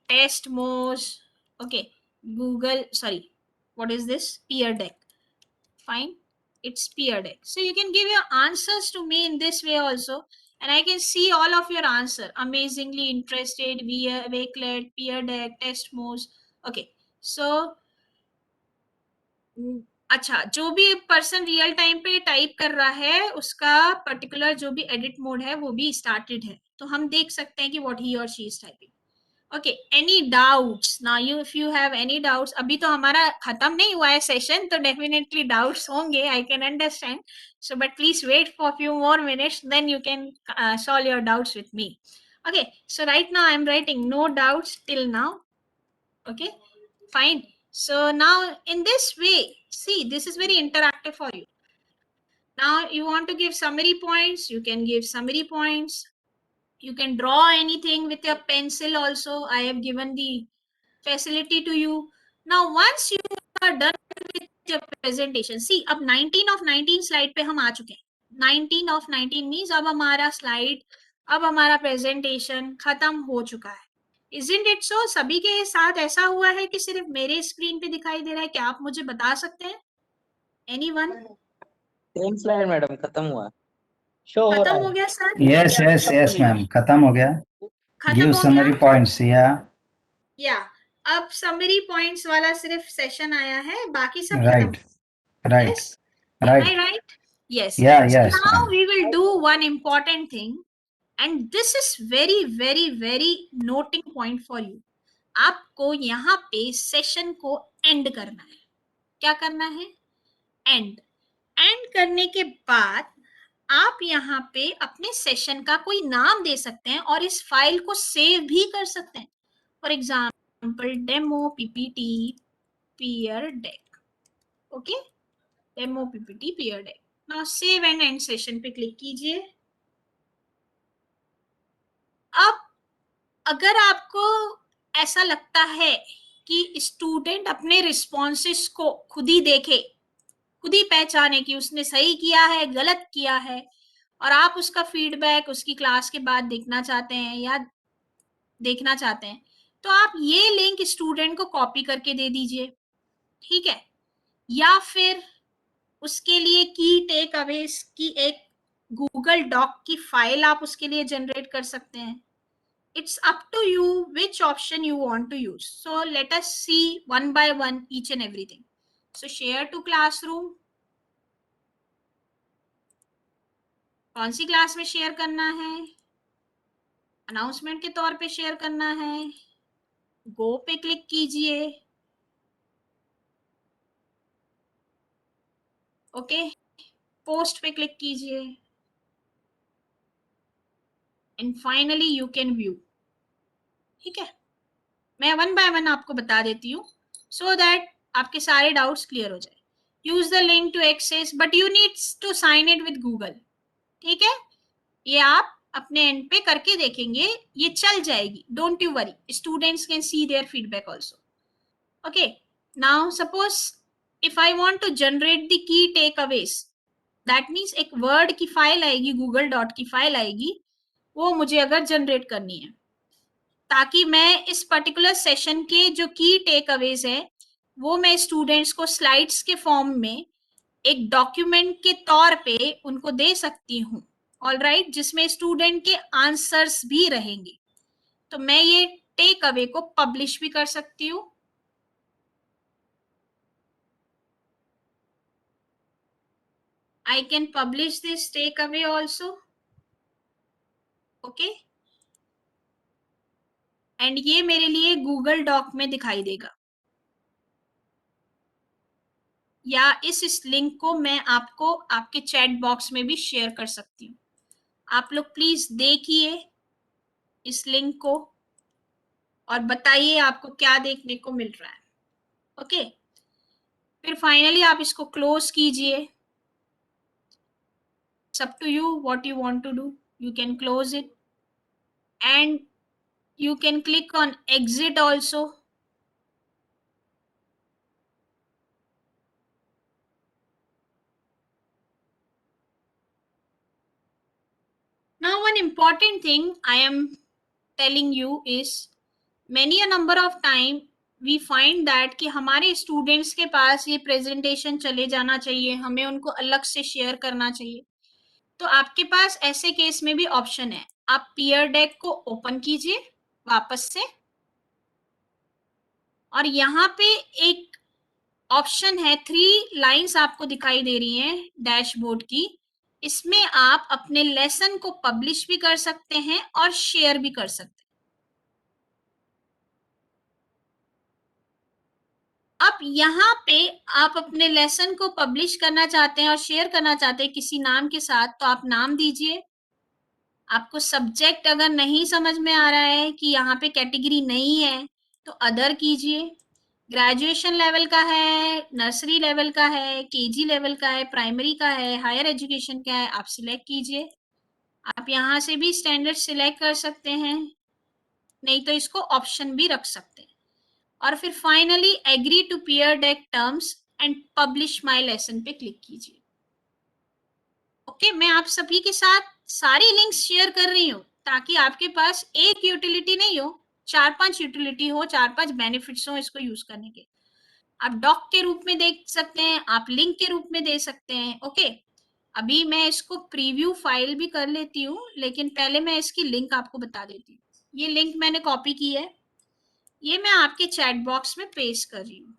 Testmos, okay, Google, sorry, what is this? Peer Deck. Fine, it's Peer Deck. So you can give your answers to me in this way also, and I can see all of your answer. Amazingly interested, Wakelet, Peer Deck, Testmos. Okay, so अच्छा, जो भी person real time पे type कर रहा है उसका particular जो भी एडिट मोड है वो भी स्टार्टेड है, तो हम देख सकते हैं कि व्हाट ही और she is typing. Okay, any doubts now? You if you have any doubts, अभी तो हमारा खत्म नहीं हुआ है सेशन, तो डेफिनेटली डाउट्स होंगे, I can understand. So but please wait for few more minutes, then you can solve your doubts with me. Okay, so right now I'm writing no doubts till now. Okay, fine. So now in this way, see, this is very interactive for you. Now you want to give summary points, you can give summary points. You can draw anything with your pencil also. I have given the facility to you. Now once you are done with your presentation, see, अब 19 of 19 slide पे हम आ चुके हैं. 19 of 19 means अब हमारा slide, अब हमारा presentation खत्म हो चुका है. Isn't it so? सभी के साथ ऐसा हुआ है कि सिर्फ मेरे स्क्रीन पे दिखाई दे रहा है? क्या आप मुझे बता सकते हैं? Anyone? सेम स्लाइड मैडम, खत्म हुआ, शो हो रहा खत्म हो है. गया sir? Yes, yes, yes, ma'am. खत्म हो गया. खत्म Give हो summary गया? points. Yeah. या अब समरी पॉइंट्स वाला सिर्फ सेशन आया है, बाकी सब खत्म. Right. Right. Yes, am I Right. right? Yes. Yeah. So Yes, now ma'am. we will do one important thing, and this is very very very noting point for you. आपको यहाँ पे सेशन को and करना है. क्या करना है? And. And करने के बाद आप यहाँ पे अपने सेशन का कोई नाम दे सकते हैं और इस फाइल को सेव भी कर सकते हैं. For example demo PPT peer deck. Okay, demo PPT peer deck. Now save and and session पे क्लिक कीजिए. अब अगर आपको ऐसा लगता है कि स्टूडेंट अपने रिस्पॉन्सेस को खुद ही देखे, खुद ही पहचाने कि उसने सही किया है गलत किया है, और आप उसका फीडबैक उसकी क्लास के बाद देखना चाहते हैं या देखना चाहते हैं, तो आप ये लिंक स्टूडेंट को कॉपी करके दे दीजिए. ठीक है, या फिर उसके लिए की टेक अवेज की एक गूगल डॉक की फाइल आप उसके लिए जनरेट कर सकते हैं. It's up to you which option you want to use. So let us see one by one each and everything. So share to classroom. कौन सी क्लास में शेयर करना है? अनाउंसमेंट के तौर पे शेयर करना है. गो पे क्लिक कीजिए. ओके, पोस्ट पे क्लिक कीजिए and finally you can view. ठीक है, मैं वन बाय वन आपको बता देती हूँ सो दैट आपके सारे डाउट्स क्लियर हो जाए. Use the link to access but you need to sign it with Google. ठीक है, ये आप अपने एंड पे करके देखेंगे, ये चल जाएगी. Don't you worry, students can see their feedback also. Okay, now suppose if I want to generate the key takeaways, that means एक वर्ड की फाइल आएगी, गूगल डॉट की फाइल आएगी, वो मुझे अगर जनरेट करनी है ताकि मैं इस पर्टिकुलर सेशन के जो की टेक अवेज है वो मैं स्टूडेंट्स को स्लाइड्स के फॉर्म में एक डॉक्यूमेंट के तौर पे उनको दे सकती हूँ. ऑलराइट, जिसमें स्टूडेंट के आंसर्स भी रहेंगे, तो मैं ये टेक अवे को पब्लिश भी कर सकती हूँ. I can publish this takeaway also. Okay, and ये मेरे लिए गूगल डॉक में दिखाई देगा, या इस लिंक को मैं आपको आपके चैट बॉक्स में भी शेयर कर सकती हूँ. आप लोग प्लीज देखिए इस लिंक को और बताइए आपको क्या देखने को मिल रहा है. ओके, फिर फाइनली आप इसको क्लोज कीजिए. It's up to you what you want to do. You can close it and you can click on exit also. Now one important thing I am telling you is many a number of time we find that कि हमारे students के पास ये presentation चले जाना चाहिए, हमें उनको अलग से शेयर करना चाहिए. तो आपके पास ऐसे केस में भी ऑप्शन है. आप पीयर डेक को ओपन कीजिए वापस से और यहाँ पे एक ऑप्शन है, 3 लाइंस आपको दिखाई दे रही हैं डैशबोर्ड की. इसमें आप अपने लेसन को पब्लिश भी कर सकते हैं और शेयर भी कर सकते हैं. अब यहाँ पे आप अपने लेसन को पब्लिश करना चाहते हैं और शेयर करना चाहते हैं किसी नाम के साथ, तो आप नाम दीजिए. आपको सब्जेक्ट अगर नहीं समझ में आ रहा है कि यहाँ पे कैटेगरी नहीं है तो अदर कीजिए. ग्रेजुएशन लेवल का है, नर्सरी लेवल का है, केजी लेवल का है, प्राइमरी का है, हायर एजुकेशन का है, आप सिलेक्ट कीजिए. आप यहाँ से भी स्टैंडर्ड सिलेक्ट कर सकते हैं, नहीं तो इसको ऑप्शन भी रख सकते हैं. और फिर finally agree to Pear Deck terms and publish my lesson पे क्लिक कीजिए. ओके, मैं आप सभी के साथ सारी लिंक्स शेयर कर रही हूँ ताकि आपके पास एक यूटिलिटी नहीं हो, 4-5 यूटिलिटी हो, 4-5 बेनिफिट्स हो इसको यूज करने के. आप डॉक के रूप में देख सकते हैं, आप लिंक के रूप में दे सकते हैं. ओके, अभी मैं इसको प्रीव्यू फाइल भी कर लेती हूँ, लेकिन पहले मैं इसकी लिंक आपको बता देती हूँ. ये लिंक मैंने कॉपी की है, ये मैं आपके चैट बॉक्स में पेस्ट कर रही हूँ.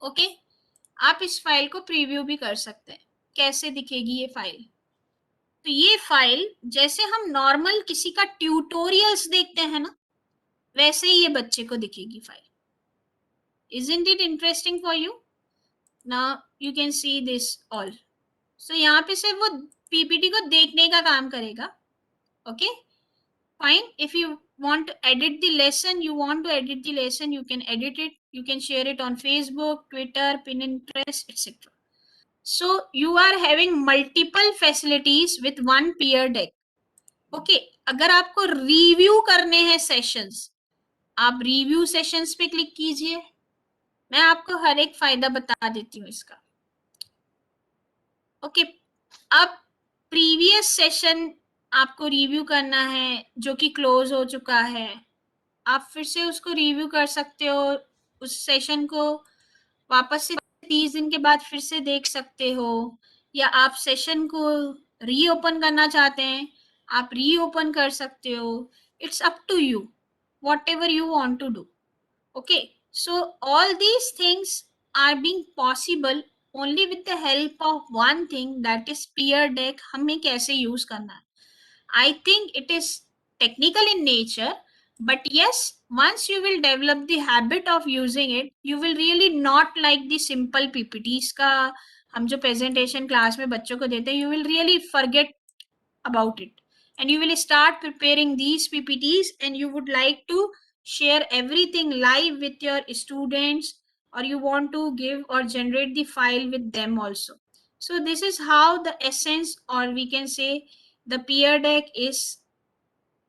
ओके, आप इस फाइल को प्रीव्यू भी कर सकते हैं. कैसे दिखेगी ये फाइल? तो ये फाइल जैसे हम नॉर्मल किसी का ट्यूटोरियल्स देखते हैं ना, वैसे ही ये बच्चे को दिखेगी file. Isn't it interesting for you? Now you can see this all. So यहाँ पे सिर्फ वो पीपीटी को देखने का काम करेगा. Okay, fine. If you want to edit the lesson, you can edit it. You can share it on Facebook, Twitter, Pinterest, etc. So you are having multiple facilities with one peer deck. Okay, अगर आपको review करने हैं sessions, आप review sessions पे click कीजिए. मैं आपको हर एक फायदा बता देती हूँ इसका. ओके, अब प्रीवियस सेशन आपको रिव्यू करना है जो कि क्लोज हो चुका है, आप फिर से उसको रिव्यू कर सकते हो. उस सेशन को वापस से 30 दिन के बाद फिर से देख सकते हो, या आप सेशन को रीओपन करना चाहते हैं, आप रीओपन कर सकते हो. It's up to you, whatever you want to do. Okay, so all these things are being possible only with the help of one thing, that is peer deck. हमें कैसे यूज करना है. I think it is technical in nature, but yes, once you will develop the habit of using it, you will really not like the simple PPTs का हम जो presentation class में बच्चों को देते हैं, you will really forget about it and you will start preparing these PPTs and you would like to share everything live with your students, or you want to give or generate the file with them also. So this is how the essence, or we can say the peer deck is,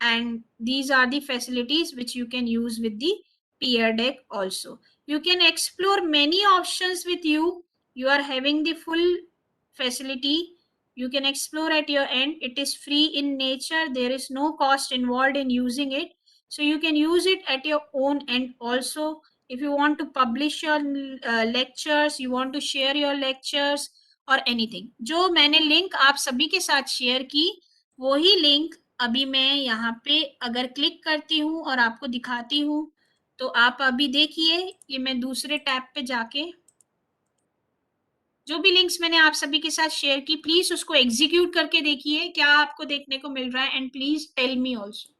and these are the facilities which you can use with the peer deck also. You can explore many options with you. You are having the full facility. You can explore at your end. It is free in nature. There is no cost involved in using it. So you can use it at your own end also. If you want to publish your lectures, you want to share your lectures or anything. जो मैंने link आप सभी के साथ share की, वही link अभी मैं यहाँ पे अगर क्लिक करती हूँ और आपको दिखाती हूँ, तो आप अभी देखिए, ये मैं दूसरे टैब पे जाके जो भी लिंक्स मैंने आप सभी के साथ शेयर की, प्लीज उसको एग्जीक्यूट करके देखिए क्या आपको देखने को मिल रहा है, and please tell me also.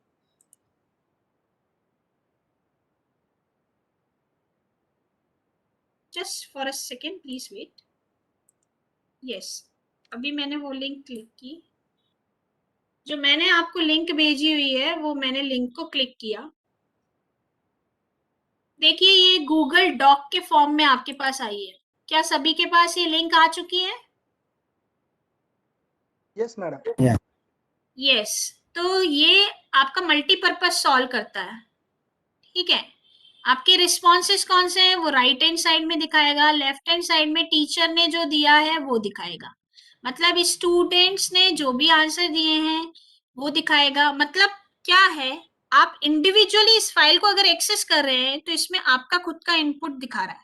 Just for a second, please wait. Yes, अभी मैंने वो लिंक क्लिक की, जो मैंने आपको लिंक भेजी हुई है वो मैंने लिंक को क्लिक किया. देखिए ये गूगल डॉक के फॉर्म में आपके पास आई है. क्या सभी के पास ये लिंक आ चुकी है? Yes, madam. यस, तो ये आपका मल्टीपर्पज सॉल्व करता है, ठीक है। आपके रिस्पॉन्सेस कौन से हैं वो राइट हैंड साइड में दिखाएगा, लेफ्ट हैंड साइड में टीचर ने जो दिया है वो दिखाएगा, मतलब स्टूडेंट्स ने जो भी आंसर दिए हैं वो दिखाएगा। मतलब क्या है, आप इंडिविजुअली इस फाइल को अगर एक्सेस कर रहे हैं तो इसमें आपका खुद का इनपुट दिखा रहा है।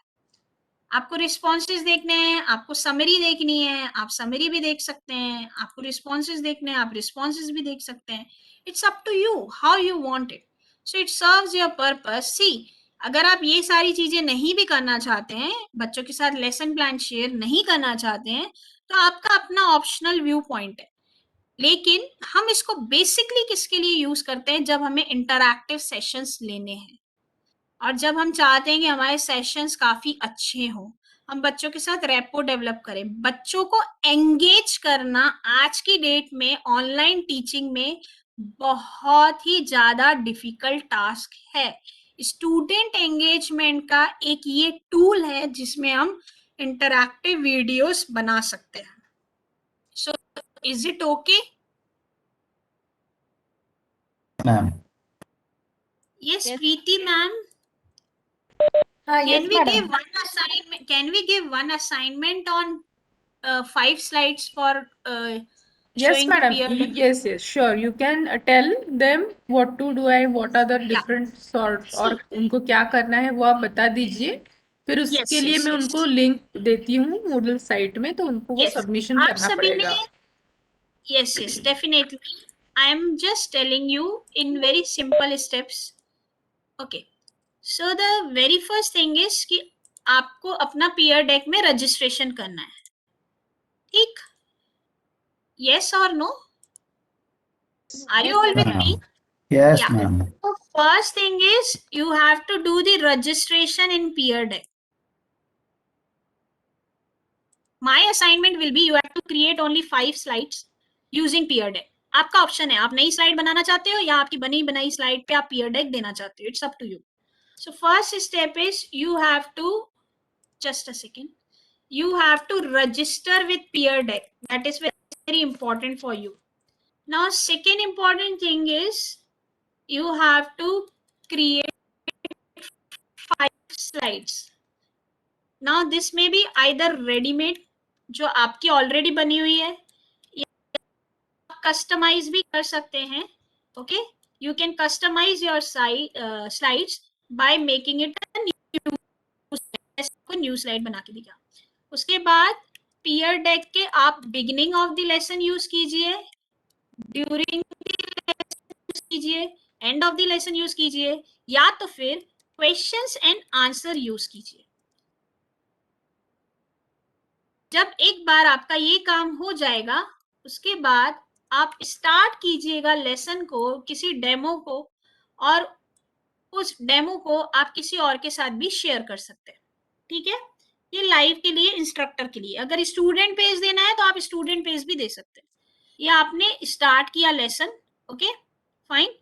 आपको रिस्पॉन्सेज देखने हैं, आपको समरी देखनी है, आप समरी भी देख सकते हैं, आपको रिस्पॉन्सेज देखने हैं, आप रिस्पॉन्सेज भी देख सकते हैं। It's up to you how you want it, so it serves your purpose. See, अगर आप ये सारी चीजें नहीं भी करना चाहते हैं, बच्चों के साथ लेसन प्लान शेयर नहीं करना चाहते हैं, तो आपका अपना ऑप्शनल व्यू पॉइंट है। लेकिन हम इसको बेसिकली किसके लिए यूज करते हैं, जब हमें इंटरैक्टिव सेशंस लेने हैं और जब हम चाहते हैं कि हमारे सेशंस काफी अच्छे हों, हम बच्चों के साथ रेपो डेवलप करें। बच्चों को एंगेज करना आज की डेट में ऑनलाइन टीचिंग में बहुत ही ज्यादा डिफिकल्ट टास्क है। स्टूडेंट एंगेजमेंट का एक ये टूल है जिसमें हम इंटरैक्टिव वीडियोस बना सकते हैं। So is it okay? Ma'am Yes, Yes. Preeti ma'am. Yes, Can we madam. give one assignment? Can we give one assignment on 5 slides for Yes, showing madam. peer? Yes, sure. You can tell them what to do and what are the different sorts और उनको क्या करना है वो आप बता दीजिए। फिर उसके लिए मैं उनको लिंक देती हूँ मूडल साइट में, तो उनको वो Yes. सबमिशन आप करना सभी ने पड़ेगा। yes, definitely. I am just telling you in very simple steps. Okay. So the very first thing is कि आपको अपना peer deck में registration करना है, ठीक? Yes or no? Are you all with me? Yes Yeah. Ma'am So first thing is you have to do the registration in peer deck. My assignment will be you have to create only 5 slides using peer deck. आपका option है, आप नई slide बनाना चाहते हो या आपकी बनी बनाई स्लाइड पे आप peer deck देना चाहते हो, it's up to you. So first step is you have to, just a second, you have to register with peer deck. That is very important for you. Now second important thing is you have to create 5 slides. Now this may be either ready-made जो आपकी already बनी हुई है, या customise भी कर सकते हैं। Okay, you can customise your slides by making it new slide बना के दिखा। उसके बाद पीयर डेक के आप beginning of the lesson use कीजिए, ड्यूरिंग यूज कीजिए, end of the lesson use कीजिए, या तो फिर क्वेश्चंस एंड आंसर यूज कीजिए। जब एक बार आपका ये काम हो जाएगा, उसके बाद आप स्टार्ट कीजिएगा लेसन को, किसी डेमो को, और उस डेमो को आप किसी और के साथ भी शेयर कर सकते हैं, ठीक है। ये लाइव के लिए, इंस्ट्रक्टर के लिए। अगर स्टूडेंट पेज देना है तो आप स्टूडेंट पेज भी दे सकते हैं। ये आपने स्टार्ट किया lesson, okay fine,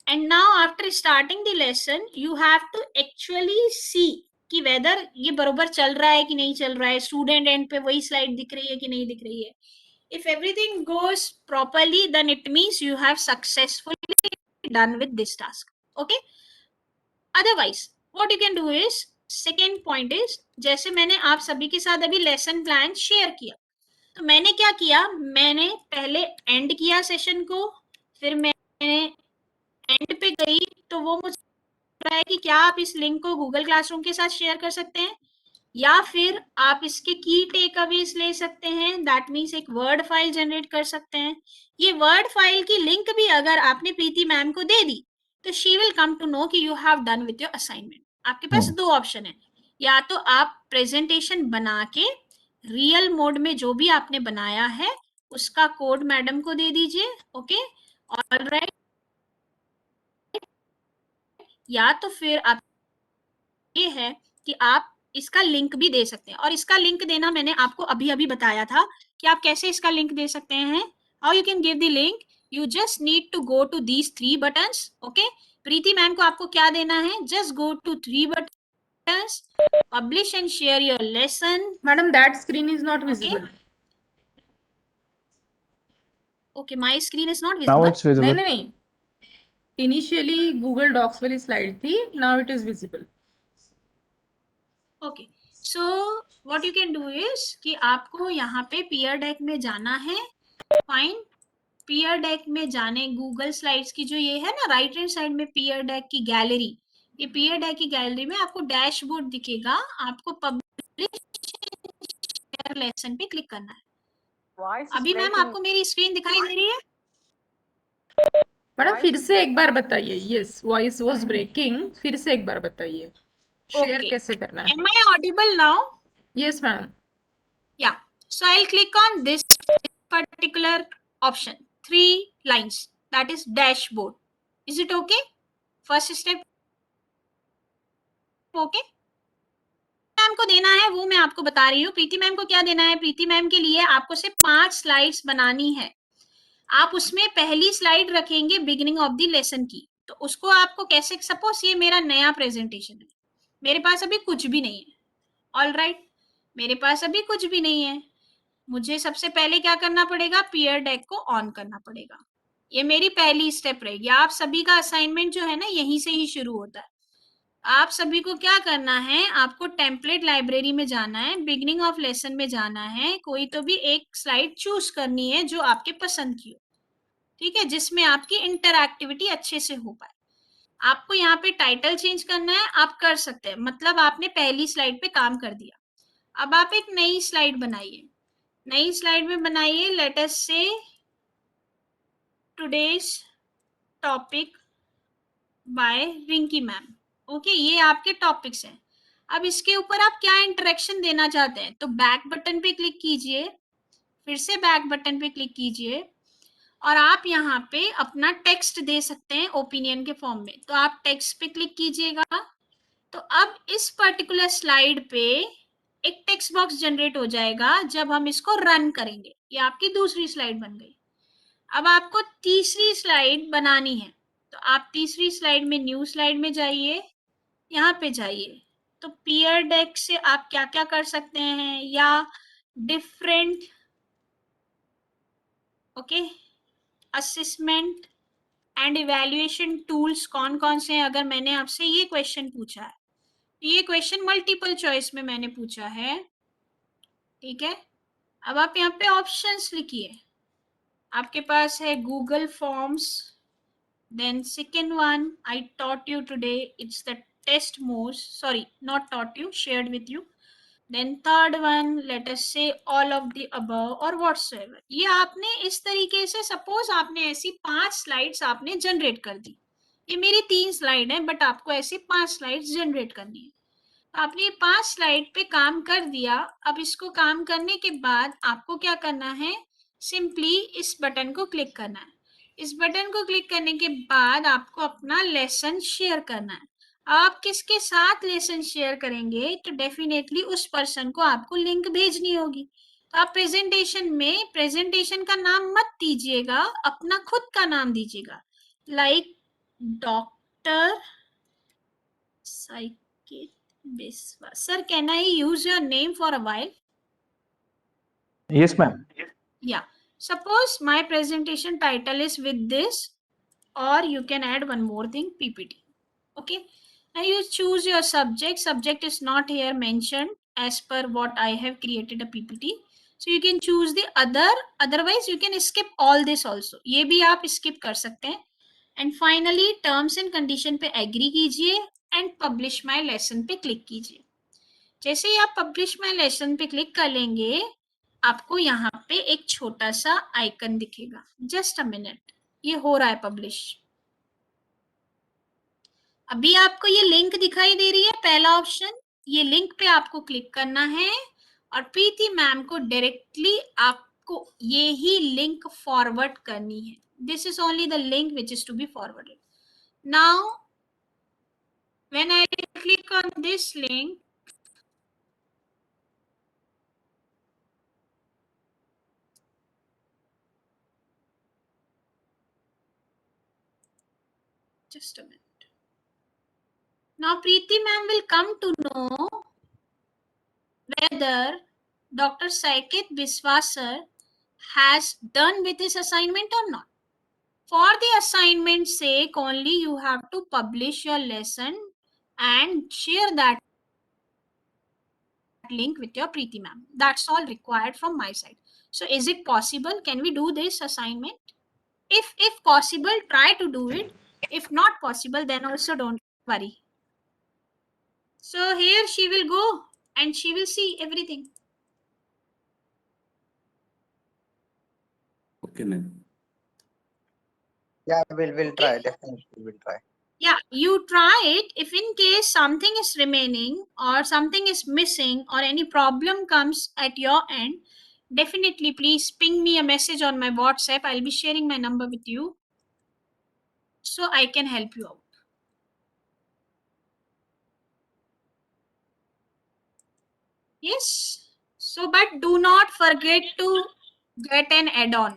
and now after starting the lesson you have to actually see कि वेदर ये बरोबर चल रहा है कि नहीं चल रहा है, स्टूडेंट एंड पे वही स्लाइड दिख रही है कि नहीं दिख रही है। If everything goes properly, then it means you have successfully done with this task. Okay? Otherwise, what you can do is, second point is, जैसे मैंने आप सभी के साथ अभी लेसन प्लान शेयर किया, तो मैंने क्या किया, मैंने पहले एंड किया सेशन को, फिर मैंने एंड पे गई तो वो मुझे रहा है कि क्या आप इस लिंक को गूगल क्लासरूम के साथ शेयर कर सकते हैं, या फिर आप इसके की टेक अवेज ले सकते हैं, दैट मीन्स एक वर्ड फाइल जनरेट कर सकते हैं। ये वर्ड फाइल की लिंक भी अगर आपने प्रीति मैम को दे दी तो she will come to know कि you have done with your assignment. आपके पास दो ऑप्शन है, या तो आप प्रेजेंटेशन बना के रियल मोड में जो भी आपने बनाया है उसका कोड मैडम को दे दीजिए, ओके ऑलराइट, या तो फिर आप ये है कि आप इसका लिंक भी दे सकते हैं। और इसका लिंक देना मैंने आपको अभी अभी बताया था कि आप कैसे इसका लिंक दे सकते हैं। How you can give the link, you just need to go to these 3 buttons, okay. Preeti ma'am को आपको क्या देना है, just go to 3 buttons, publish and share your lesson. Madam, that screen is not visible. Okay, my screen is not Now visible. it's visible. नहीं initially Google docs वाली slide थी, now it is visible. Okay, so what you can do is कि आपको यहाँ पे peer deck में जाना है. फाइन, पीयर डेक में जाने गूगल स्लाइड्स की जो ये है ना राइट हैंड साइड में पीयर डेक की गैलरी, ये पीयर डेक की गैलरी में आपको डैशबोर्ड दिखेगा. आपको पब्लिश लेसन पे क्लिक करना है. अभी मैम आपको मेरी स्क्रीन दिखाई दे रही है? मैडम फिर से एक बार बताइए. Yes, voice was breaking. फिर से एक बार बताइए शेयर Okay. कैसे करना है. Am I audible now? Yes ma'am. Yeah. So I'll click on this particular option. 3 lines. That is dashboard. Is it okay? First step. Okay. Ma'am को देना है वो मैं आपको बता रही हूँ. प्रीति मैम को क्या देना है? प्रीति मैम के लिए आपको सिर्फ 5 स्लाइड्स बनानी है. आप उसमें पहली स्लाइड रखेंगे बिगिनिंग ऑफ द लेसन की. तो उसको आपको कैसे, सपोज ये मेरा नया प्रेजेंटेशन है, मेरे पास अभी कुछ भी नहीं है. ऑल राइट, मेरे पास अभी कुछ भी नहीं है. मुझे सबसे पहले क्या करना पड़ेगा? पीयर डेक को ऑन करना पड़ेगा. ये मेरी पहली स्टेप रहेगी. आप सभी का असाइनमेंट जो है ना यहीं से ही शुरू होता है. आप सभी को क्या करना है? आपको टेम्पलेट लाइब्रेरी में जाना है, बिगिनिंग ऑफ लेसन में जाना है, कोई तो भी एक स्लाइड चूज करनी है जो आपके पसंद की हो. ठीक है, जिसमें आपकी इंटरएक्टिविटी अच्छे से हो पाए. आपको यहाँ पे टाइटल चेंज करना है, आप कर सकते हैं. मतलब आपने पहली स्लाइड पे काम कर दिया. अब आप एक नई स्लाइड बनाइए. नई स्लाइड में बनाइए लेट अस से today's topic by Rinki ma'am. Okay, ये आपके टॉपिक्स हैं. अब इसके ऊपर आप क्या इंटरेक्शन देना चाहते हैं? तो बैक बटन पे क्लिक कीजिए, फिर से बैक बटन पे क्लिक कीजिए और आप यहाँ पे अपना टेक्स्ट दे सकते हैं ओपिनियन के फॉर्म में. तो आप टेक्स्ट पे क्लिक कीजिएगा. तो अब इस पर्टिकुलर स्लाइड पे एक टेक्स्ट बॉक्स जनरेट हो जाएगा जब हम इसको रन करेंगे. ये आपकी दूसरी स्लाइड बन गई. अब आपको तीसरी स्लाइड बनानी है. तो आप तीसरी स्लाइड में न्यू स्लाइड में जाइए, यहाँ पे जाइए. तो पीयर डेक से आप क्या क्या कर सकते हैं, या different okay assessment and evaluation tools कौन कौन से हैं. अगर मैंने आपसे ये क्वेश्चन पूछा है, ये क्वेश्चन मल्टीपल चॉइस में मैंने पूछा है. ठीक है, अब आप यहाँ पे ऑप्शंस लिखिए. आपके पास है Google forms, then second one I taught you today, it's the test modes, sorry not taught you, shared with you. Then third one let us say all of the above or whatsoever. ये आपने इस तरीके से, suppose आपने ऐसी 5 slides आपने generate कर दी. ये मेरी 3 स्लाइड है बट आपको ऐसी 5 स्लाइड्स जनरेट करनी है. आपने ये 5 स्लाइड पे काम कर दिया. अब इसको काम करने के बाद आपको क्या करना है? सिंपली इस बटन को क्लिक करना है. इस बटन को क्लिक करने के बाद आपको अपना लेसन शेयर करना है. आप किसके साथ लेसन शेयर करेंगे? तो डेफिनेटली उस पर्सन को आपको लिंक भेजनी होगी. तो आप प्रेजेंटेशन में प्रेजेंटेशन का नाम मत दीजिएगा, अपना खुद का नाम दीजिएगा. Like doctor scikit Biswa. Sir, can I use your name for a while? Yes, ma'am. Yeah. Suppose my presentation title is with this, or you can add one more thing, PPT. Okay. Now you choose your subject. Subject is not here mentioned as per what I have created a PPT. So you can choose the other. Otherwise, you can skip all this also. ये भी आप skip कर सकते हैं. And finally, terms and condition पे agree कीजिए and publish my lesson पे click कीजिए. जैसे ही आप पब्लिश माय लेसन पे क्लिक कर लेंगे, आपको यहाँ पे एक छोटा सा आइकन दिखेगा. जस्ट अ मिनट, ये हो रहा है पब्लिश. अभी आपको ये लिंक दिखाई दे रही है, पहला ऑप्शन. ये लिंक पे आपको क्लिक करना है और प्रीति मैम को डायरेक्टली आपको ये ही लिंक फॉरवर्ड करनी है. This is only the link which is to be forwarded. Now when I click on this link, just a minute. Now Preeti ma'am will come to know whether Dr. Saikit Biswas sir has done with his assignment or not. For the assignment's sake only, you have to publish your lesson and share that link with your Preeti ma'am. That's all required from my side. So is it possible? Can we do this assignment? If possible, try to do it. If not possible, then also don't worry. So here she will go and she will see everything. Okay, ma'am. Yeah, we'll try. Definitely, we'll try. Yeah, you try it. If in case something is remaining or something is missing or any problem comes at your end, definitely please ping me a message on my WhatsApp. I'll be sharing my number with you so I can help you out. Yes. So, but do not forget to get an add-on.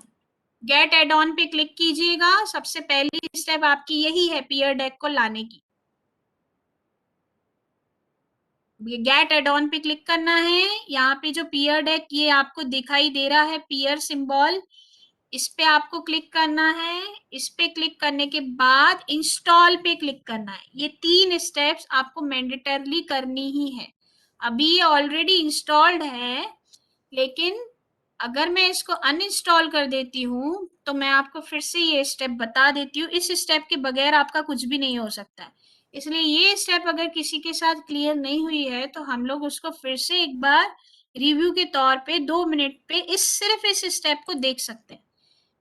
Get add on पे click कीजिएगा. सबसे पहली step आपकी यही है peer deck को लाने की. गेट एड ऑन पे क्लिक करना है. यहाँ पे जो पीयर डेक ये आपको दिखाई दे रहा है पीयर सिंबल, इस पे आपको क्लिक करना है. इस पे क्लिक करने के बाद इंस्टॉल पे क्लिक करना है. ये 3 स्टेप्स आपको मैंडेटरली करनी ही है. अभी ये ऑलरेडी इंस्टॉल्ड है, लेकिन अगर मैं इसको अनइंस्टॉल कर देती हूँ तो मैं आपको फिर से ये स्टेप बता देती हूँ. इस स्टेप के बगैर आपका कुछ भी नहीं हो सकता है. इसलिए ये स्टेप अगर किसी के साथ क्लियर नहीं हुई है तो हम लोग उसको फिर से एक बार रिव्यू के तौर पे 2 मिनट पे सिर्फ इस स्टेप को देख सकते हैं.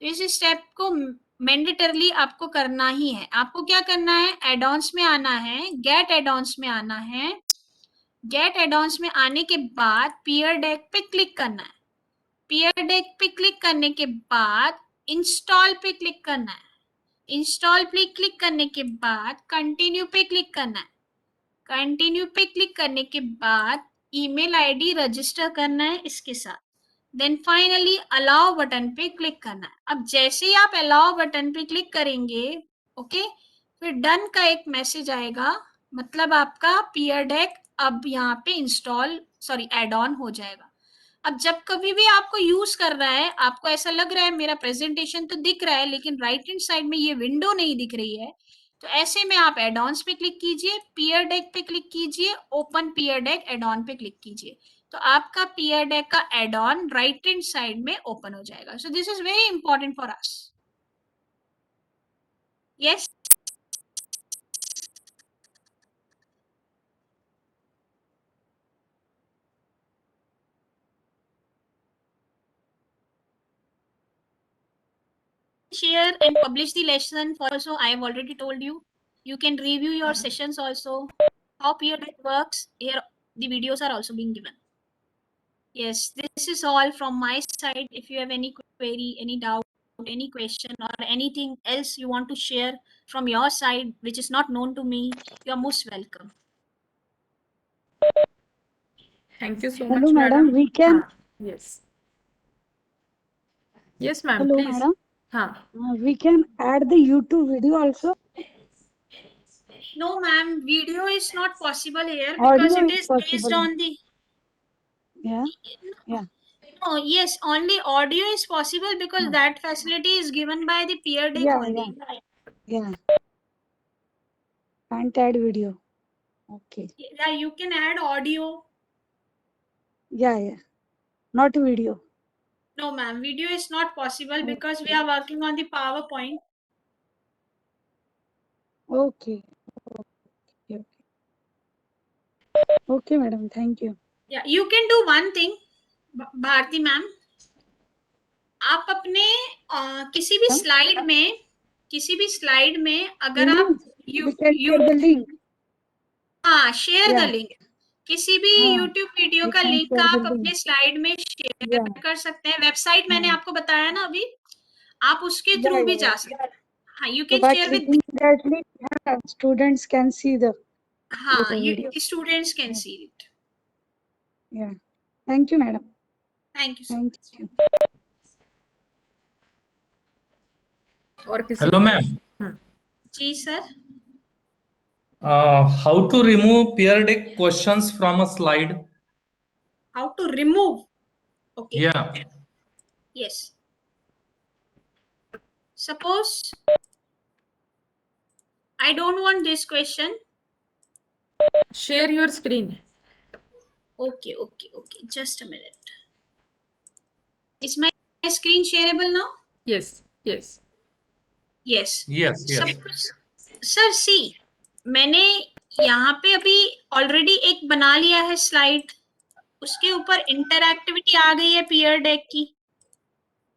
तो इस स्टेप को मैंडेटरली आपको करना ही है. आपको क्या करना है, एड-ऑन्स में आना है, गेट एड-ऑन्स में आना है. गेट एड-ऑन्स में आने के बाद पीयर डेक पे क्लिक करना है. पीयर डेक पे क्लिक करने के बाद इंस्टॉल पे क्लिक करना है. इंस्टॉल पे क्लिक करने के बाद कंटिन्यू पे क्लिक करना है. कंटिन्यू पे क्लिक करने के बाद ईमेल आईडी रजिस्टर करना है इसके साथ. देन फाइनली अलाउ बटन पे क्लिक करना है. अब जैसे ही आप अलाउ बटन पे क्लिक करेंगे, ओके, फिर डन का एक मैसेज आएगा. मतलब आपका पीयर डेक अब यहाँ पे एड ऑन हो जाएगा. अब जब कभी भी आपको यूज कर रहा है, आपको ऐसा लग रहा है मेरा प्रेजेंटेशन तो दिख रहा है लेकिन राइट हैंड साइड में ये विंडो नहीं दिख रही है, तो ऐसे में आप एड ऑन्स पे क्लिक कीजिए, पीयर डेक पे क्लिक कीजिए, open Pear Deck add on पे क्लिक कीजिए, तो आपका पीयर डेक का add on right hand side में ओपन हो जाएगा. So this is very important for us. Yes, share and publish the lesson. Also, I have already told you. You can review your sessions also. How peer deck works. Here, the videos are also being given. Yes, this is all from my side. If you have any query, any doubt, any question, or anything else you want to share from your side, which is not known to me, you are most welcome. Thank you so Hello, much, madam. We can. Yes. Yes, ma'am. Hello, Please. madam. हाँ. We can add the YouTube video also. No, ma'am. Video is not possible here because Audio it is is based possible. on the. Yeah. Yeah. No, yes, only audio is possible because that facility is given by the peer deck Yeah, only. Yeah. Can't add video. Okay. Yeah, you can add audio. Yeah. Not video. No, ma'am, video is not possible because we are working on the PowerPoint. Okay. Okay, madam. Thank you. Yeah, you can do one thing, Bharti ma'am. आप अपने किसी भी slide में अगर आप We can share the link. हाँ, share the Yeah. Link. किसी भी हाँ, YouTube वीडियो we का can लिंक share the आप अपने link. स्लाइड में शेयर Yeah. कर सकते हैं. वेबसाइट मैंने हाँ. आपको बताया ना अभी, आप उसके Yeah, थ्रू भी yeah, जा सकते हैं. हाँ, you So can by share with. clicking that link, students can see the हाँ, video. students can see it. Yeah. Thank you, madam. Thank you so Thank much. you. और किसी Hello, ma'am. जी sir. How to remove peer deck questions from a slide? How to remove? Okay. Yeah. Yes. Suppose I don't want this question. Share your screen. Okay. Just a minute. Is my screen shareable now? Yes, yes. Yes. Yes, yes. Suppose, sir, see, मैंने यहाँ पे अभी already एक बना लिया है slide, उसके ऊपर इंटरएक्टिविटी आ गई है पीयर डेक की,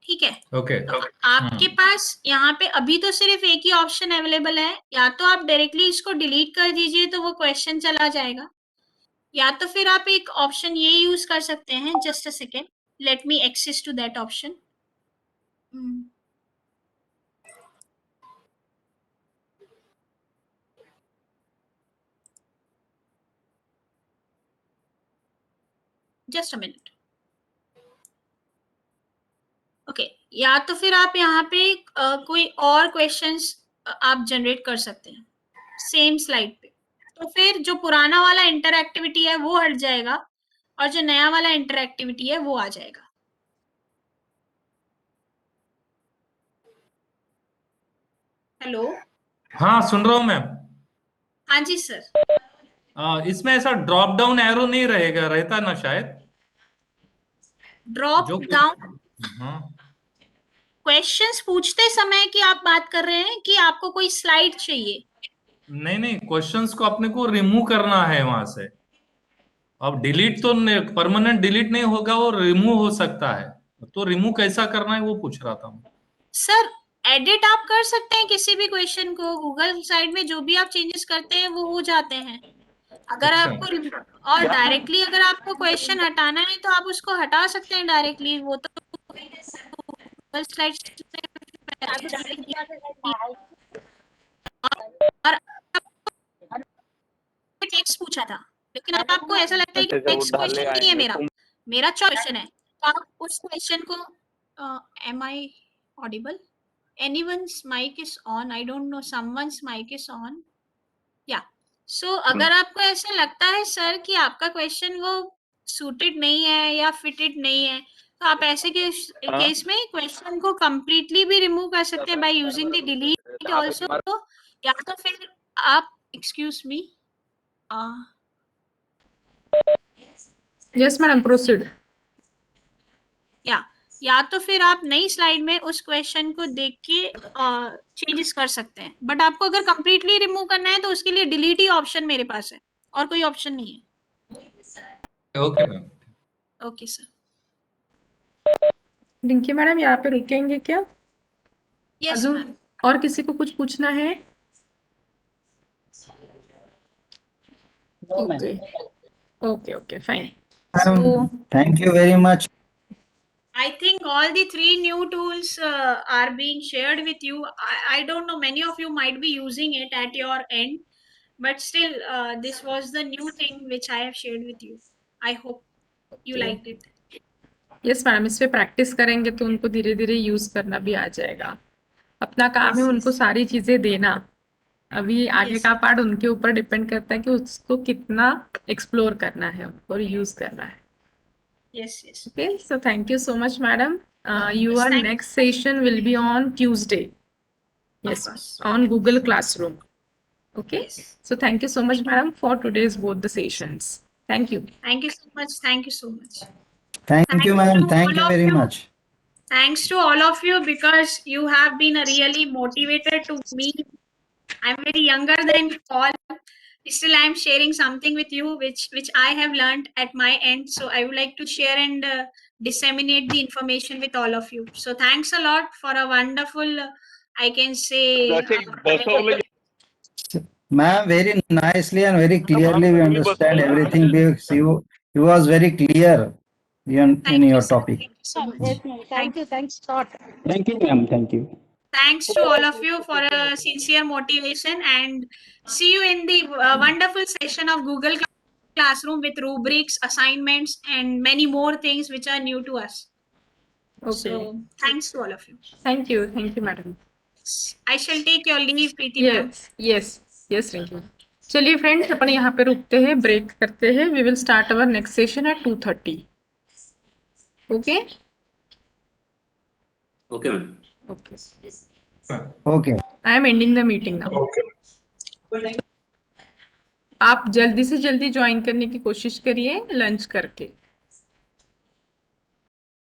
ठीक है? Okay. तो आपके पास यहाँ पे अभी तो सिर्फ एक ही ऑप्शन अवेलेबल है, या तो आप डायरेक्टली इसको डिलीट कर दीजिए तो वो क्वेश्चन चला जाएगा, या तो फिर आप एक ऑप्शन ये यूज कर सकते हैं. Just a second, let me access to that option. Just a minute. Okay, या तो फिर आप यहाँ पे कोई और क्वेश्चंस आप जनरेट कर सकते हैं सेम स्लाइड पे. तो फिर जो पुराना वाला इंटरएक्टिविटी है वो हट जाएगा और जो नया वाला इंटरएक्टिविटी है वो आ जाएगा. हेलो. हाँ, सुन रहा हूँ मैम. हाँ जी सर. इसमें ऐसा ड्रॉप डाउन एरो नहीं रहेगा, रहता ना शायद. ड्रॉप जो डाउन हाँ, क्वेश्चंस पूछते समय की आप बात कर रहे हैं कि आपको कोई स्लाइड चाहिए? नहीं, क्वेश्चंस को अपने को रिमूव करना है वहां से. अब डिलीट तो परमानेंट डिलीट नहीं होगा, वो रिमूव हो सकता है. तो रिमूव कैसा करना है वो पूछ रहा था. सर, एडिट आप कर सकते हैं किसी भी क्वेश्चन को, गूगल साइड में जो भी आप चेंजेस करते हैं वो हो जाते हैं. अगर अच्छा. आपको और डायरेक्टली अगर आपको क्वेश्चन हटाना है तो आप उसको हटा सकते हैं डायरेक्टली. वो तो गूगल स्लाइड और टेक्स्ट पूछा था, लेकिन अब आपको ऐसा लगता है कि टेक्स्ट क्वेश्चन नहीं है मेरा क्वेश्चन है, तो आप उस क्वेश्चन को am I audible? Anyone's mic is on. I don't know. Someone's mic is on. Yeah. So अगर आपको ऐसा लगता है सर कि आपका क्वेश्चन वो suited नहीं है या fitted नहीं है, तो आप ऐसे केस में क्वेश्चन को completely भी रिमूव कर सकते हैं by using the delete also. या तो फिर आप excuse me. Yes, madam, proceed. या तो फिर आप नई स्लाइड में उस क्वेश्चन को देख के चेंजेस कर सकते हैं. बट आपको अगर कंप्लीटली रिमूव करना है तो उसके लिए डिलीट ही ऑप्शन मेरे पास है, और कोई ऑप्शन नहीं है. Okay ma'am. Okay sir. Rinki madam यहाँ पे रुकेंगे क्या? यस अजून मैम. और किसी को कुछ पूछना है? Okay okay okay fine. Thank you very much. I think all the 3 new tools are being shared with you. I don't know, many of you might be using it at your end, but still this was the new thing which I have shared with you. I hope you liked it. Yes madam, इस पे practice करेंगे तो उनको धीरे धीरे use करना भी आ जाएगा. अपना काम है उनको सारी चीजें देना. अभी आगे का पार्ट उनके ऊपर डिपेंड करता है कि उसको कितना एक्सप्लोर करना है और यूज करना है. Yes. Okay, so thank you so much, madam. Your next session will be on Tuesday. Yes, on Google Classroom. Okay. Yes. So thank you so much, madam, for today's both the sessions. Thank you. Thank you so much. Thank you so much. Thank you, ma'am. Thank you very much. Thanks to all of you, because you have been a really motivated to me. I'm very younger than you all. Still, I'm sharing something with you which I have learned at my end. So I would like to share and disseminate the information with all of you. So thanks a lot for a wonderful, I can say. Ma'am, very nicely and very clearly we understand everything because you was very clear in your sir. topic. Thank you. Thanks a lot. Thank you, ma'am. Thank you. Thanks to all of you for a sincere motivation, and see you in the wonderful session of Google Classroom with rubrics, assignments, and many more things which are new to us. Okay. So thanks to all of you. Thank you, madam. I shall take your leave, Preeti ma'am. Yes, Rinki. चलिए friends, अपन यहाँ पे रुकते हैं, break करते हैं. We will start our next session at 2:30. Okay. Okay, ma'am. Okay. Okay. I am ending the meeting now. आप जल्दी से जल्दी ज्वाइन करने की कोशिश करिए लंच करके.